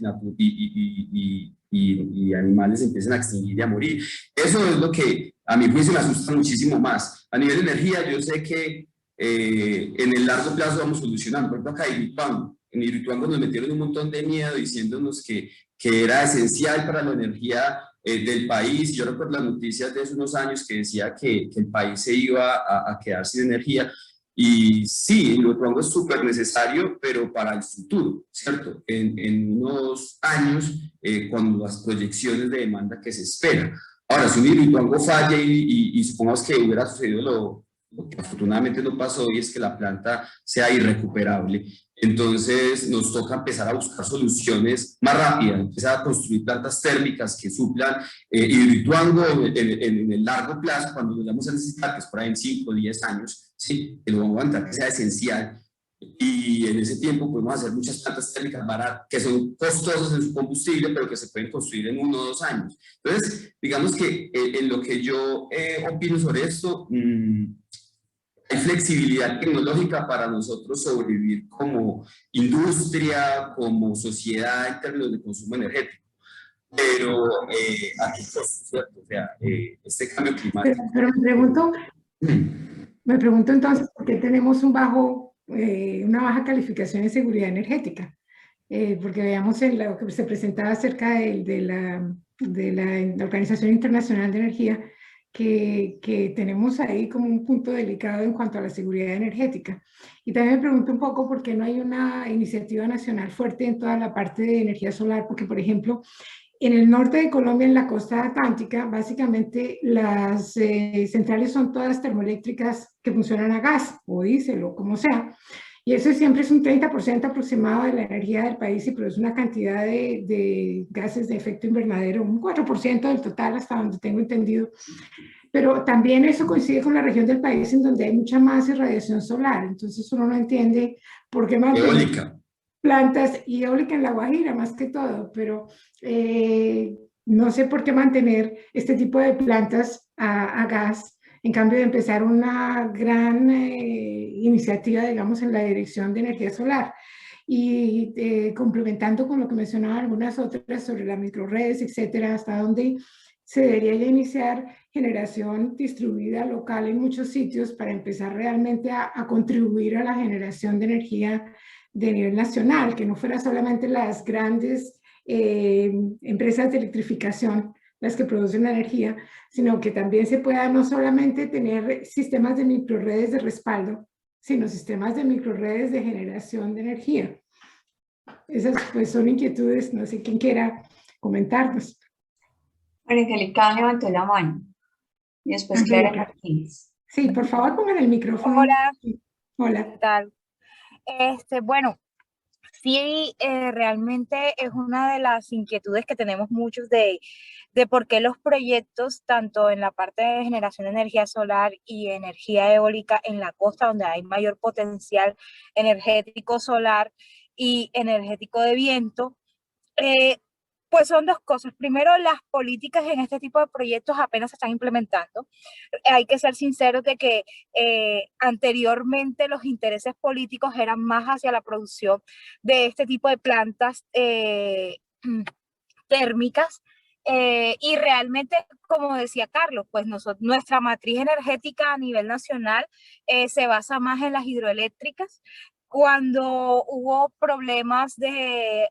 [SPEAKER 4] y animales empiecen a extinguir y a morir? Eso es lo que a mi juicio me asusta muchísimo más. A nivel de energía, yo sé que en el largo plazo vamos solucionando. Por ejemplo, acá en Hidroituango nos metieron un montón de miedo diciéndonos que era esencial para la energía del país. Yo recuerdo las noticias de hace unos años que decía que el país se iba a quedar sin energía. Y sí, Hidroituango es súper necesario, pero para el futuro, ¿cierto? En unos años, con las proyecciones de demanda que se esperan. Ahora, si un Hidroituango falla y supongamos que hubiera sucedido lo que afortunadamente no pasó, y es que la planta sea irrecuperable, entonces nos toca empezar a buscar soluciones más rápidas, empezar a construir plantas térmicas que suplan Hidroituango en el largo plazo, cuando lo vamos a necesitar, que es por ahí en 5 o 10 años, ¿sí? Que lo vamos a aguantar, que sea esencial. Y en ese tiempo podemos hacer muchas plantas térmicas baratas, que son costosas en su combustible, pero que se pueden construir en 1 o 2 años. Entonces, digamos que en lo que yo opino sobre esto, hay flexibilidad tecnológica para nosotros sobrevivir como industria, como sociedad en términos de consumo energético. Pero aquí, ¿cierto? O sea, este cambio climático.
[SPEAKER 1] Pero me pregunto entonces, ¿por qué tenemos una baja calificación de seguridad energética? Porque veamos en lo que se presentaba acerca de la Organización Internacional de Energía, que tenemos ahí como un punto delicado en cuanto a la seguridad energética. Y también me pregunto un poco por qué no hay una iniciativa nacional fuerte en toda la parte de energía solar, porque, por ejemplo, en el norte de Colombia, en la costa atlántica, básicamente las centrales son todas termoeléctricas que funcionan a gas o diésel o como sea. Y eso siempre es un 30% aproximado de la energía del país y produce una cantidad de gases de efecto invernadero, un 4% del total hasta donde tengo entendido. Pero también eso coincide con la región del país en donde hay mucha más irradiación solar. Entonces uno no entiende por qué mantener
[SPEAKER 4] Eólica.
[SPEAKER 1] plantas y eólica en La Guajira más que todo, pero no sé por qué mantener este tipo de plantas a gas en cambio de empezar una gran iniciativa, digamos, en la dirección de energía solar. Y complementando con lo que mencionaban algunas otras sobre las microredes, etcétera, hasta donde se debería ya iniciar generación distribuida local en muchos sitios para empezar realmente a contribuir a la generación de energía de nivel nacional, que no fuera solamente las grandes empresas de electrificación las que producen la energía, sino que también se pueda no solamente tener sistemas de microredes de respaldo, sino sistemas de microredes de generación de energía. Esas pues son inquietudes, no sé quién quiera comentarnos.
[SPEAKER 6] María Angélica levantó la mano y después Clara Martínez.
[SPEAKER 1] Sí, por favor pongan el micrófono.
[SPEAKER 3] Hola.
[SPEAKER 1] Hola.
[SPEAKER 3] ¿Qué tal? Bueno, sí, realmente es una de las inquietudes que tenemos muchos de por qué los proyectos, tanto en la parte de generación de energía solar y energía eólica en la costa, donde hay mayor potencial energético solar y energético de viento, pues son dos cosas. Primero, las políticas en este tipo de proyectos apenas se están implementando. Hay que ser sinceros de que anteriormente los intereses políticos eran más hacia la producción de este tipo de plantas térmicas. Y realmente, como decía Carlos, pues nuestra matriz energética a nivel nacional se basa más en las hidroeléctricas. Cuando hubo problemas de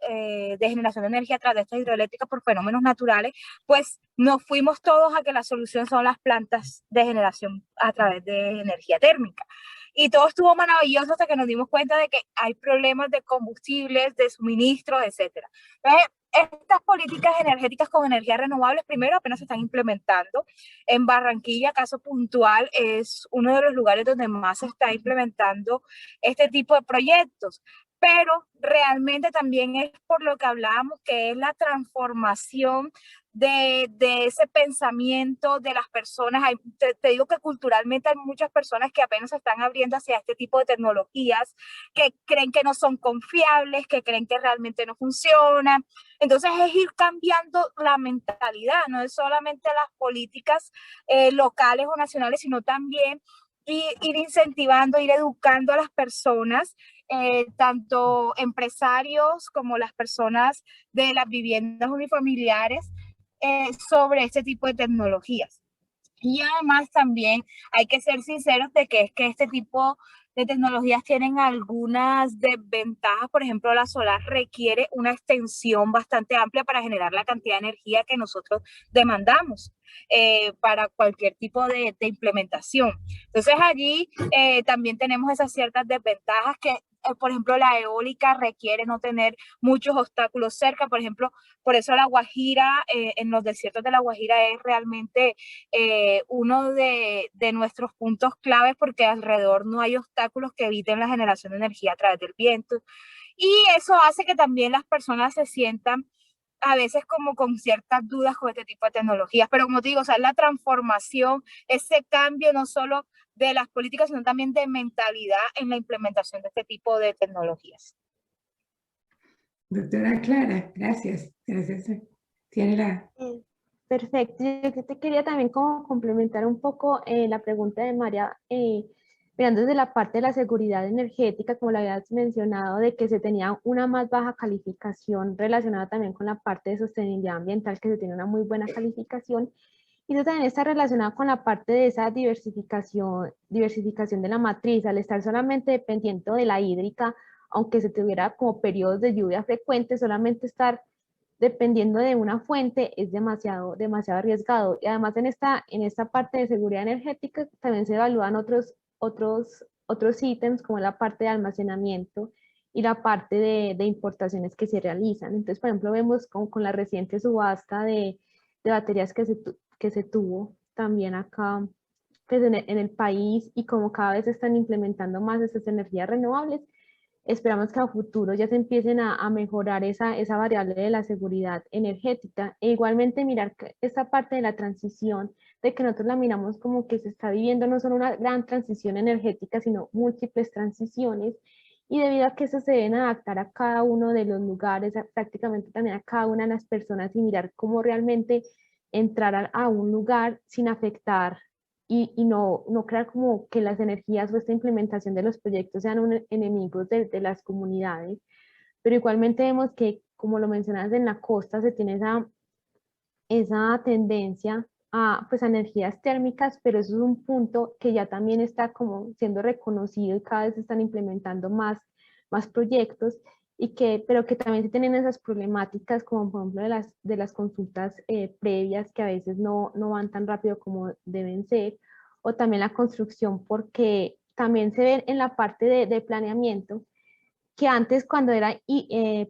[SPEAKER 3] generación de energía a través de estas hidroeléctricas por fenómenos naturales, pues nos fuimos todos a que la solución son las plantas de generación a través de energía térmica. Y todo estuvo maravilloso hasta que nos dimos cuenta de que hay problemas de combustibles, de suministros, etc. Entonces, estas políticas energéticas con energías renovables, primero, apenas se están implementando. En Barranquilla, caso puntual, es uno de los lugares donde más se está implementando este tipo de proyectos. Pero realmente también es por lo que hablábamos, que es la transformación de ese pensamiento de las personas. Te digo que culturalmente hay muchas personas que apenas se están abriendo hacia este tipo de tecnologías, que creen que no son confiables, que creen que realmente no funcionan. Entonces es ir cambiando la mentalidad, no es solamente las políticas locales o nacionales, sino también ir incentivando, ir educando a las personas, tanto empresarios como las personas de las viviendas unifamiliares, sobre este tipo de tecnologías. Y además también hay que ser sinceros de que es que este tipo de tecnologías tienen algunas desventajas. Por ejemplo, la solar requiere una extensión bastante amplia para generar la cantidad de energía que nosotros demandamos para cualquier tipo de implementación. Entonces allí también tenemos esas ciertas desventajas que, por ejemplo, la eólica requiere no tener muchos obstáculos cerca. Por ejemplo, por eso la Guajira, en los desiertos de la Guajira es realmente uno de nuestros puntos claves, porque alrededor no hay obstáculos que eviten la generación de energía a través del viento. Y eso hace que también las personas se sientan a veces como con ciertas dudas con este tipo de tecnologías. Pero como te digo, o sea, la transformación, ese cambio no solo de las políticas, sino también de mentalidad en la implementación de este tipo de tecnologías.
[SPEAKER 1] Doctora Clara, gracias. Gracias. Tiene la...
[SPEAKER 2] Perfecto. Yo te quería también como complementar un poco la pregunta de María, mirando desde la parte de la seguridad energética, como lo habías mencionado, de que se tenía una más baja calificación relacionada también con la parte de sostenibilidad ambiental, que se tiene una muy buena calificación. Y eso también está relacionado con la parte de esa diversificación de la matriz, al estar solamente dependiendo de la hídrica, aunque se tuviera como periodos de lluvia frecuentes, solamente estar dependiendo de una fuente es demasiado arriesgado. Y además en esta parte de seguridad energética también se evalúan otros ítems, como la parte de almacenamiento y la parte de importaciones que se realizan. Entonces, por ejemplo, vemos con la reciente subasta de baterías que se tuvo también acá pues en el país, y como cada vez se están implementando más estas energías renovables, esperamos que a futuro ya se empiecen a mejorar esa variable de la seguridad energética. E igualmente mirar esta parte de la transición, de que nosotros la miramos como que se está viviendo no solo una gran transición energética, sino múltiples transiciones, y debido a que eso se deben adaptar a cada uno de los lugares, prácticamente también a cada una de las personas, y mirar cómo realmente entrar a un lugar sin afectar y no crear como que las energías o esta implementación de los proyectos sean enemigos de las comunidades. Pero igualmente vemos que, como lo mencionas, en la costa se tiene esa tendencia pues, a energías térmicas, pero eso es un punto que ya también está como siendo reconocido y cada vez se están implementando más proyectos, pero que también se tienen esas problemáticas, como por ejemplo de las consultas previas, que a veces no van tan rápido como deben ser, o también la construcción, porque también se ve en la parte de planeamiento, que antes, cuando eran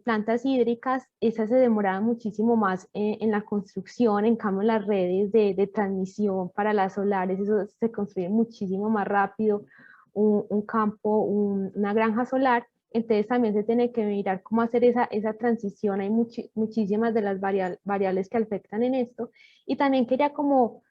[SPEAKER 2] plantas hídricas, esas se demoraban muchísimo más en la construcción. En cambio, las redes de transmisión para las solares, eso se construye muchísimo más rápido, un campo, una granja solar. Entonces también se tiene que mirar cómo hacer esa transición. Hay muchísimas de las variables que afectan en esto. Y también quería como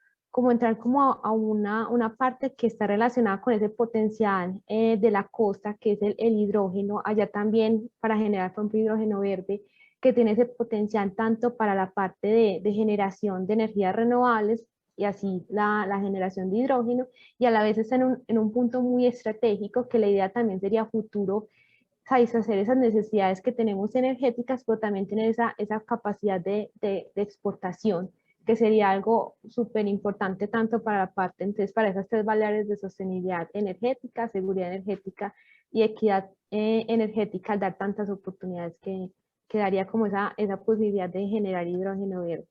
[SPEAKER 2] entrar como a una parte que está relacionada con ese potencial de la costa, que es el hidrógeno, allá también para generar, por ejemplo, hidrógeno verde, que tiene ese potencial tanto para la parte de generación de energías renovables, y así la generación de hidrógeno, y a la vez está en un punto muy estratégico, que la idea también sería futuro satisfacer esas necesidades que tenemos energéticas, pero también tener esa capacidad de exportación, que sería algo súper importante tanto para la parte, entonces, para esas tres variables de sostenibilidad energética, seguridad energética y equidad energética, al dar tantas oportunidades que daría como esa posibilidad de generar hidrógeno verde.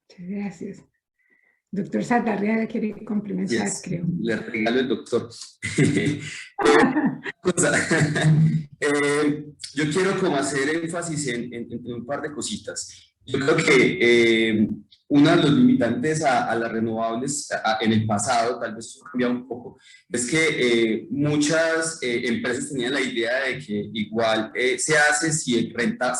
[SPEAKER 1] Muchas gracias. Doctor Saldarriaga quiere complementar, creo.
[SPEAKER 4] Le regalo el doctor. Yo quiero como hacer énfasis en un par de cositas. Yo creo que uno de los limitantes a las renovables en el pasado, tal vez eso ha cambiado un poco, es que muchas empresas tenían la idea de que igual se hace si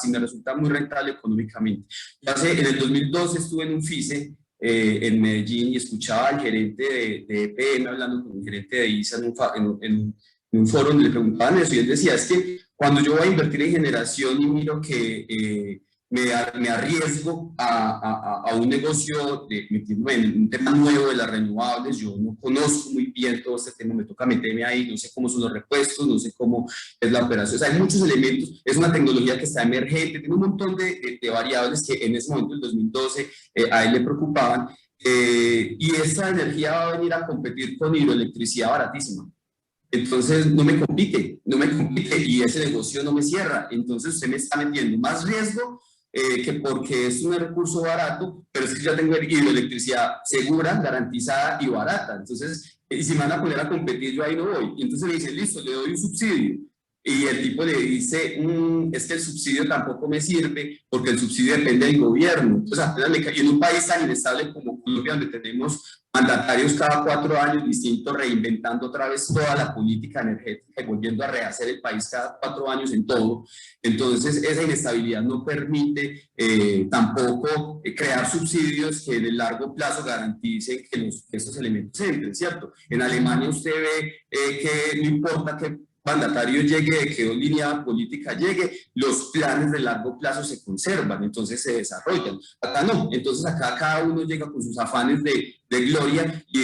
[SPEAKER 4] me resulta muy rentable económicamente. En el 2012 estuve en un FICE en Medellín y escuchaba al gerente de EPM hablando con un gerente de ISA en un foro donde le preguntaban eso y él decía, es que cuando yo voy a invertir en generación y miro que me arriesgo a un negocio, metiéndome en un tema nuevo de las renovables, yo no conozco muy bien todo este tema, me toca meterme ahí, no sé cómo son los repuestos, no sé cómo es la operación, o sea, hay muchos elementos, es una tecnología que está emergente, tiene un montón de variables que en ese momento, en 2012, a él le preocupaban, y esta energía va a venir a competir con hidroelectricidad baratísima. Entonces no me compite y ese negocio no me cierra. Entonces usted me está metiendo más riesgo que porque es un recurso barato, pero es que ya tengo hidroelectricidad segura, garantizada y barata. Entonces, si me van a poner a competir, yo ahí no voy. Y entonces me dicen, listo, le doy un subsidio. Y el tipo le dice, es que el subsidio tampoco me sirve porque el subsidio depende del gobierno. Entonces, apenas y en un país tan inestable como Colombia, donde tenemos mandatarios cada 4 años distintos, reinventando otra vez toda la política energética y volviendo a rehacer el país cada 4 años en todo. Entonces, esa inestabilidad no permite tampoco crear subsidios que en el largo plazo garanticen que estos elementos entren, ¿cierto? En Alemania usted ve que no importa que mandatario llegue, de qué línea política llegue, los planes de largo plazo se conservan, entonces se desarrollan. Acá no, entonces acá cada uno llega con sus afanes de gloria y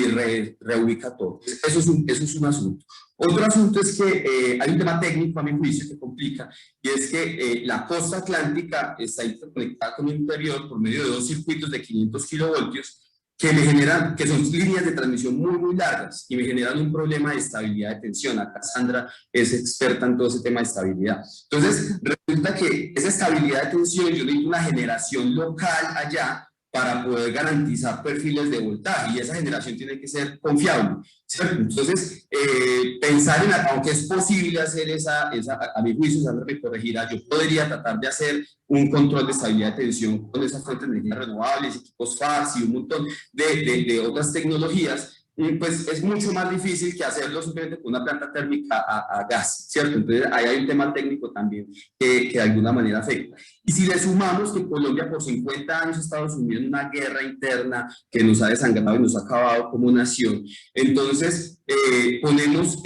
[SPEAKER 4] reubica todo. Eso es un asunto. Otro asunto es que hay un tema técnico a mi juicio que complica, y es que la costa atlántica está interconectada con el interior por medio de 2 circuitos de 500 kilovoltios, que son líneas de transmisión muy largas y me generan un problema de estabilidad de tensión. Acá Sandra es experta en todo ese tema de estabilidad. Entonces, resulta que esa estabilidad de tensión, yo necesito una generación local allá para poder garantizar perfiles de voltaje y esa generación tiene que ser confiable, ¿cierto? Entonces, pensar aunque es posible hacer a mi juicio, Sandra me corregirá, yo podría tratar de hacer un control de estabilidad de tensión con esas fuentes de energía renovables, equipos FARS y un montón de otras tecnologías, pues es mucho más difícil que hacerlo simplemente con una planta térmica a gas, ¿cierto? Entonces ahí hay un tema técnico también que de alguna manera afecta. Y si le sumamos que Colombia por 50 años ha estado sumido en una guerra interna que nos ha desangrado y nos ha acabado como nación, entonces ponemos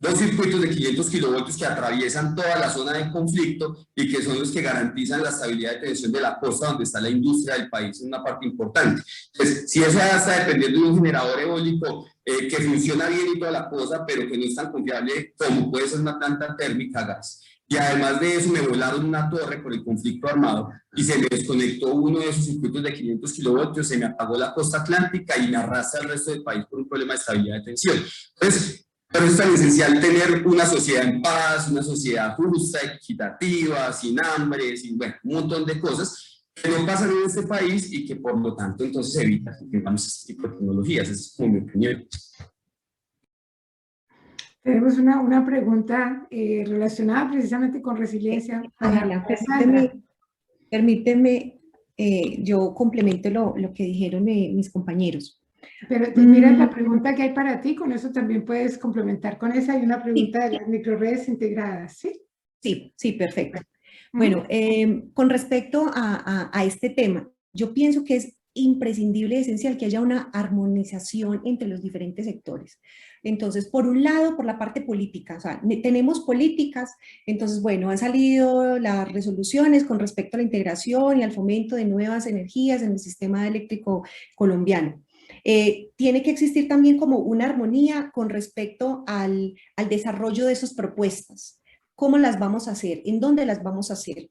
[SPEAKER 4] 2 circuitos de 500 kilovoltios que atraviesan toda la zona de conflicto y que son los que garantizan la estabilidad de tensión de la costa donde está la industria del país en una parte importante. Pues si eso ya está dependiendo de un generador eólico que funciona bien y toda la cosa, pero que no es tan confiable como puede ser una planta térmica a gas. Y además de eso me volaron una torre por el conflicto armado y se me desconectó uno de esos circuitos de 500 kilovoltios, se me apagó la costa atlántica y me arrastra al resto del país por un problema de estabilidad de tensión. Entonces, pero es tan esencial tener una sociedad en paz, una sociedad justa, equitativa, sin hambre, sin un montón de cosas que no pasan en este país y que por lo tanto entonces evita que tengamos este tipo de tecnologías. Esa es como mi opinión.
[SPEAKER 1] Tenemos una pregunta relacionada precisamente con resiliencia.
[SPEAKER 5] Ángela, permíteme yo complemento lo que dijeron mis compañeros.
[SPEAKER 1] Pero mira la pregunta que hay para ti, con eso también puedes complementar con esa. Hay una pregunta de las microredes integradas, ¿sí?
[SPEAKER 5] Sí, perfecto. Bueno, con respecto a este tema, yo pienso que es imprescindible y esencial que haya una armonización entre los diferentes sectores. Entonces, por un lado, por la parte política, o sea, tenemos políticas, entonces, bueno, han salido las resoluciones con respecto a la integración y al fomento de nuevas energías en el sistema eléctrico colombiano. Tiene que existir también como una armonía con respecto al desarrollo de esas propuestas. ¿Cómo las vamos a hacer? ¿En dónde las vamos a hacer?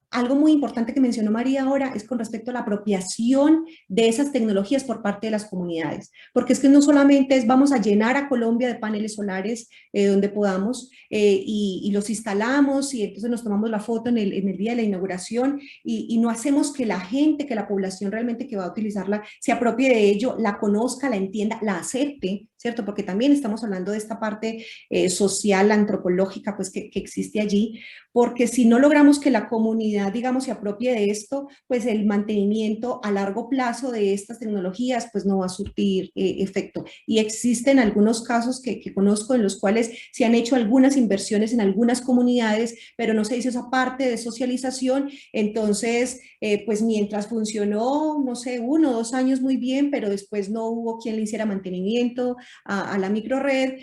[SPEAKER 5] Algo muy importante que mencionó María ahora es con respecto a la apropiación de esas tecnologías por parte de las comunidades, porque es que no solamente es vamos a llenar a Colombia de paneles solares donde podamos y los instalamos y entonces nos tomamos la foto en el día de la inauguración y no hacemos que la gente, que la población realmente que va a utilizarla se apropie de ello, la conozca, la entienda, la acepte ¿cierto? Porque también estamos hablando de esta parte social, antropológica, pues que existe allí, porque si no logramos que la comunidad, digamos, se apropie de esto, pues el mantenimiento a largo plazo de estas tecnologías, pues no va a surtir efecto. Y existen algunos casos que conozco en los cuales se han hecho algunas inversiones en algunas comunidades, pero no se hizo esa parte de socialización, entonces, pues mientras funcionó, no sé, 1 o 2 años muy bien, pero después no hubo quien le hiciera mantenimiento a la microred,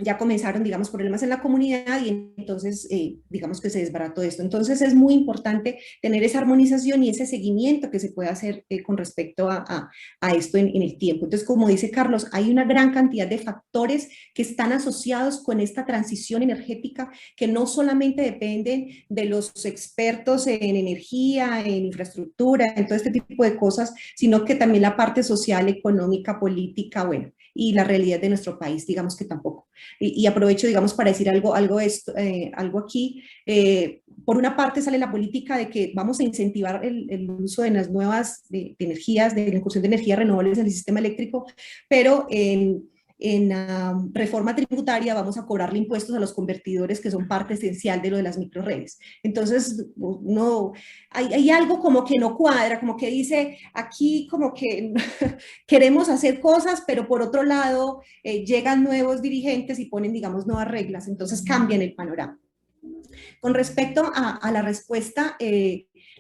[SPEAKER 5] ya comenzaron, digamos, problemas en la comunidad y entonces, digamos que se desbarató esto. Entonces es muy importante tener esa armonización y ese seguimiento que se puede hacer con respecto a esto en el tiempo. Entonces, como dice Carlos, hay una gran cantidad de factores que están asociados con esta transición energética que no solamente dependen de los expertos en energía, en infraestructura, en todo este tipo de cosas, sino que también la parte social, económica, política, bueno, y la realidad de nuestro país, digamos que tampoco. Y aprovecho, digamos, para decir algo aquí. Por una parte sale la política de que vamos a incentivar el uso de las nuevas energías, de la incursión de energías renovables en el sistema eléctrico, pero en reforma tributaria vamos a cobrarle impuestos a los convertidores que son parte esencial de lo de las microredes. Entonces, no, hay algo como que no cuadra, como que dice, aquí como que queremos hacer cosas, pero por otro lado llegan nuevos dirigentes y ponen, digamos, nuevas reglas, entonces cambian el panorama. Con respecto a la respuesta,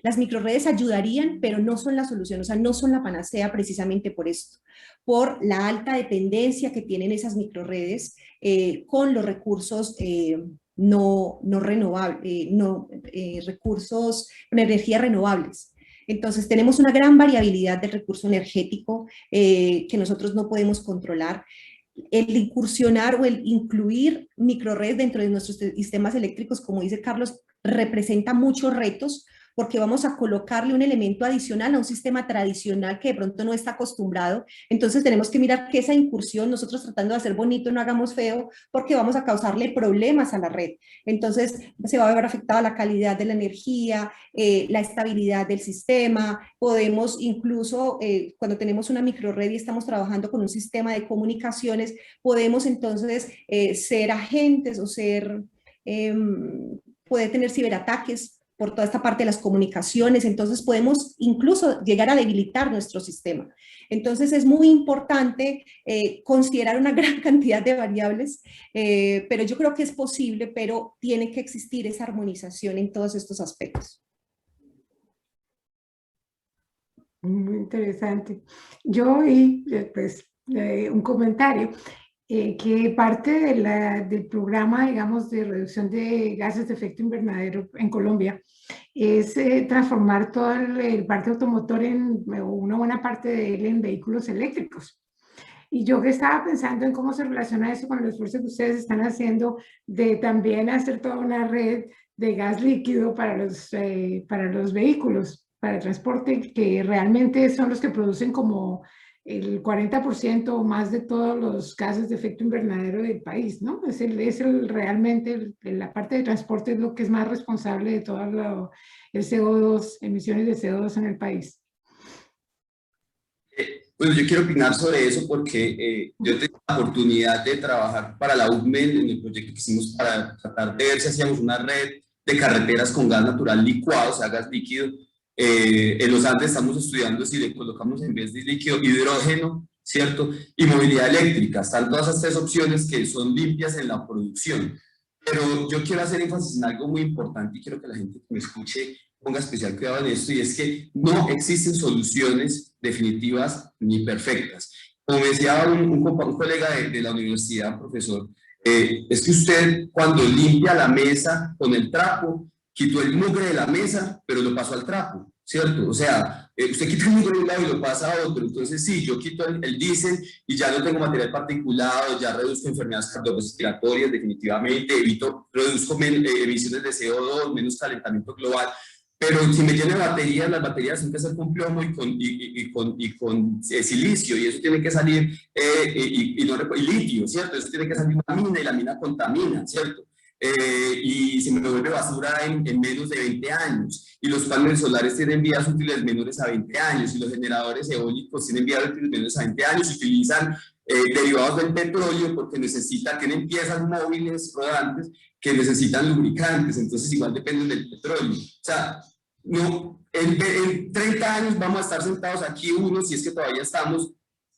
[SPEAKER 5] las microredes ayudarían, pero no son la solución, o sea, no son la panacea precisamente por esto, por la alta dependencia que tienen esas microredes con los recursos no renovables, recursos con energías renovables. Entonces tenemos una gran variabilidad del recurso energético que nosotros no podemos controlar. El incursionar o el incluir microredes dentro de nuestros sistemas eléctricos, como dice Carlos, representa muchos retos, porque vamos a colocarle un elemento adicional a un sistema tradicional que de pronto no está acostumbrado. Entonces tenemos que mirar que esa incursión, nosotros tratando de hacer bonito, no hagamos feo, porque vamos a causarle problemas a la red. Entonces se va a ver afectada la calidad de la energía, la estabilidad del sistema. Podemos incluso, cuando tenemos una microred y estamos trabajando con un sistema de comunicaciones, podemos entonces ser agentes o poder tener ciberataques por toda esta parte de las comunicaciones, entonces podemos incluso llegar a debilitar nuestro sistema. Entonces es muy importante considerar una gran cantidad de variables, pero yo creo que es posible, pero tiene que existir esa armonización en todos estos aspectos.
[SPEAKER 1] Muy interesante. Yo oí, pues, un comentario, que parte del programa, digamos, de reducción de gases de efecto invernadero en Colombia es transformar todo el parque automotor o una buena parte de él en vehículos eléctricos. Y yo que estaba pensando en cómo se relaciona eso con el esfuerzo que ustedes están haciendo de también hacer toda una red de gas líquido para los vehículos, para el transporte, que realmente son los que producen como el 40% o más de todos los gases de efecto invernadero del país, ¿no? Realmente la parte de transporte es lo que es más responsable de todo el CO2, emisiones de CO2 en el país.
[SPEAKER 4] Bueno, yo quiero opinar sobre eso porque yo tengo la oportunidad de trabajar para la UCMED en el proyecto que hicimos para tratar de ver si hacíamos una red de carreteras con gas natural licuado, o sea, gas líquido. En los Andes estamos estudiando si le colocamos en vez de líquido hidrógeno, ¿cierto? Y movilidad eléctrica. Están todas estas 3 opciones que son limpias en la producción. Pero yo quiero hacer énfasis en algo muy importante y quiero que la gente que me escuche ponga especial cuidado en esto, y es que no existen soluciones definitivas ni perfectas. Como me decía un colega de la universidad, profesor, es que usted cuando limpia la mesa con el trapo, quitó el mugre de la mesa, pero lo pasó al trapo, ¿cierto? O sea, usted quita el mugre de un lado y lo pasa a otro. Entonces, sí, yo quito el diésel y ya no tengo material particulado, ya reduzco enfermedades cardiorrespiratorias definitivamente, reduzco emisiones de CO2, menos calentamiento global. Pero si me lleno de baterías, las baterías tienen que ser con plomo y con silicio, y eso tiene que salir, y litio, ¿cierto? Eso tiene que salir una mina, y la mina contamina, ¿cierto? Y se me vuelve basura en menos de 20 años, y los paneles solares tienen vidas útiles menores a 20 años, y los generadores eólicos tienen vidas útiles menores a 20 años, utilizan derivados del petróleo, porque tienen piezas móviles rodantes que necesitan lubricantes, entonces igual dependen del petróleo. O sea, no, en 30 años vamos a estar sentados aquí unos, si es que todavía estamos,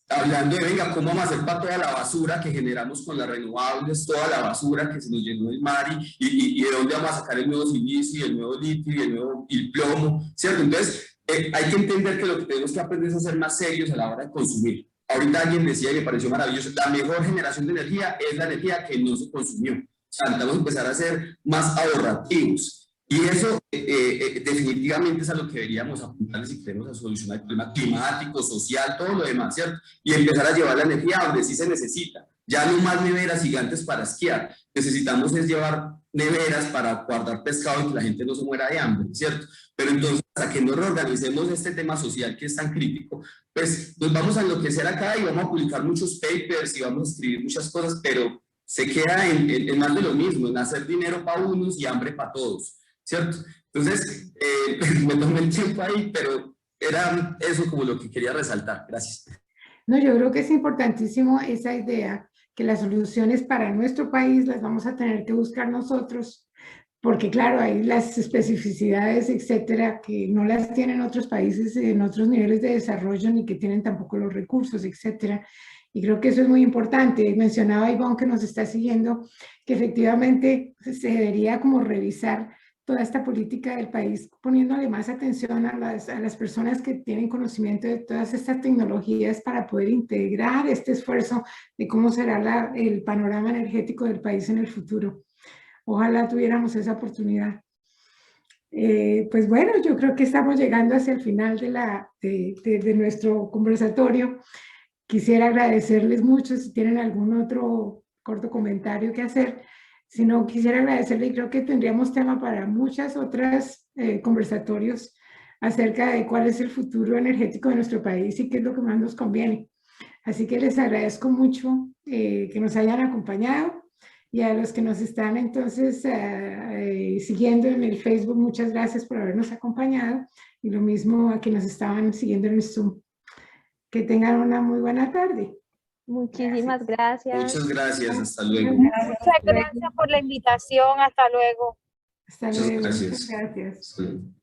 [SPEAKER 4] hablando de, venga, ¿cómo vamos a hacer para toda la basura que generamos con las renovables, toda la basura que se nos llenó el mar y de dónde vamos a sacar el nuevo silicio, el nuevo litio y el plomo, ¿cierto? Entonces, hay que entender que lo que tenemos que aprender es a ser más serios a la hora de consumir. Ahorita alguien decía y me pareció maravilloso, la mejor generación de energía es la energía que no se consumió. O sea, necesitamos empezar a ser más ahorrativos. Y eso definitivamente es a lo que deberíamos apuntar si queremos a solucionar el problema climático, social, todo lo demás, ¿cierto? Y empezar a llevar la energía donde sí se necesita. Ya no más neveras gigantes para esquiar. Necesitamos es llevar neveras para guardar pescado y que la gente no se muera de hambre, ¿cierto? Pero entonces, hasta que no reorganicemos este tema social que es tan crítico, pues nos vamos a enloquecer acá y vamos a publicar muchos papers y vamos a escribir muchas cosas, pero se queda en más de lo mismo, en hacer dinero para unos y hambre para todos, ¿cierto? Entonces, me tomé el tiempo ahí, pero era eso como lo que quería resaltar. Gracias.
[SPEAKER 1] No, yo creo que es importantísimo esa idea, que las soluciones para nuestro país las vamos a tener que buscar nosotros, porque claro, hay las especificidades, etcétera, que no las tienen otros países en otros niveles de desarrollo, ni que tienen tampoco los recursos, etcétera. Y creo que eso es muy importante. Mencionaba Ivonne, que nos está siguiendo, que efectivamente se debería como revisar toda esta política del país, poniéndole más atención a las personas que tienen conocimiento de todas estas tecnologías para poder integrar este esfuerzo de cómo será el panorama energético del país en el futuro. Ojalá tuviéramos esa oportunidad. Pues bueno, yo creo que estamos llegando hacia el final de nuestro conversatorio. Quisiera agradecerles mucho si tienen algún otro corto comentario que hacer. Si no, quisiera agradecerle y creo que tendríamos tema para muchas otras conversatorios acerca de cuál es el futuro energético de nuestro país y qué es lo que más nos conviene. Así que les agradezco mucho que nos hayan acompañado y a los que nos están entonces siguiendo en el Facebook, muchas gracias por habernos acompañado y lo mismo a quienes estaban siguiendo en el Zoom. Que tengan una muy buena tarde.
[SPEAKER 2] Muchísimas gracias.
[SPEAKER 4] Muchas gracias, hasta luego.
[SPEAKER 3] Muchas gracias por la invitación, hasta luego.
[SPEAKER 1] Hasta luego.
[SPEAKER 4] Muchas gracias.
[SPEAKER 1] Muchas gracias.
[SPEAKER 4] Hasta luego.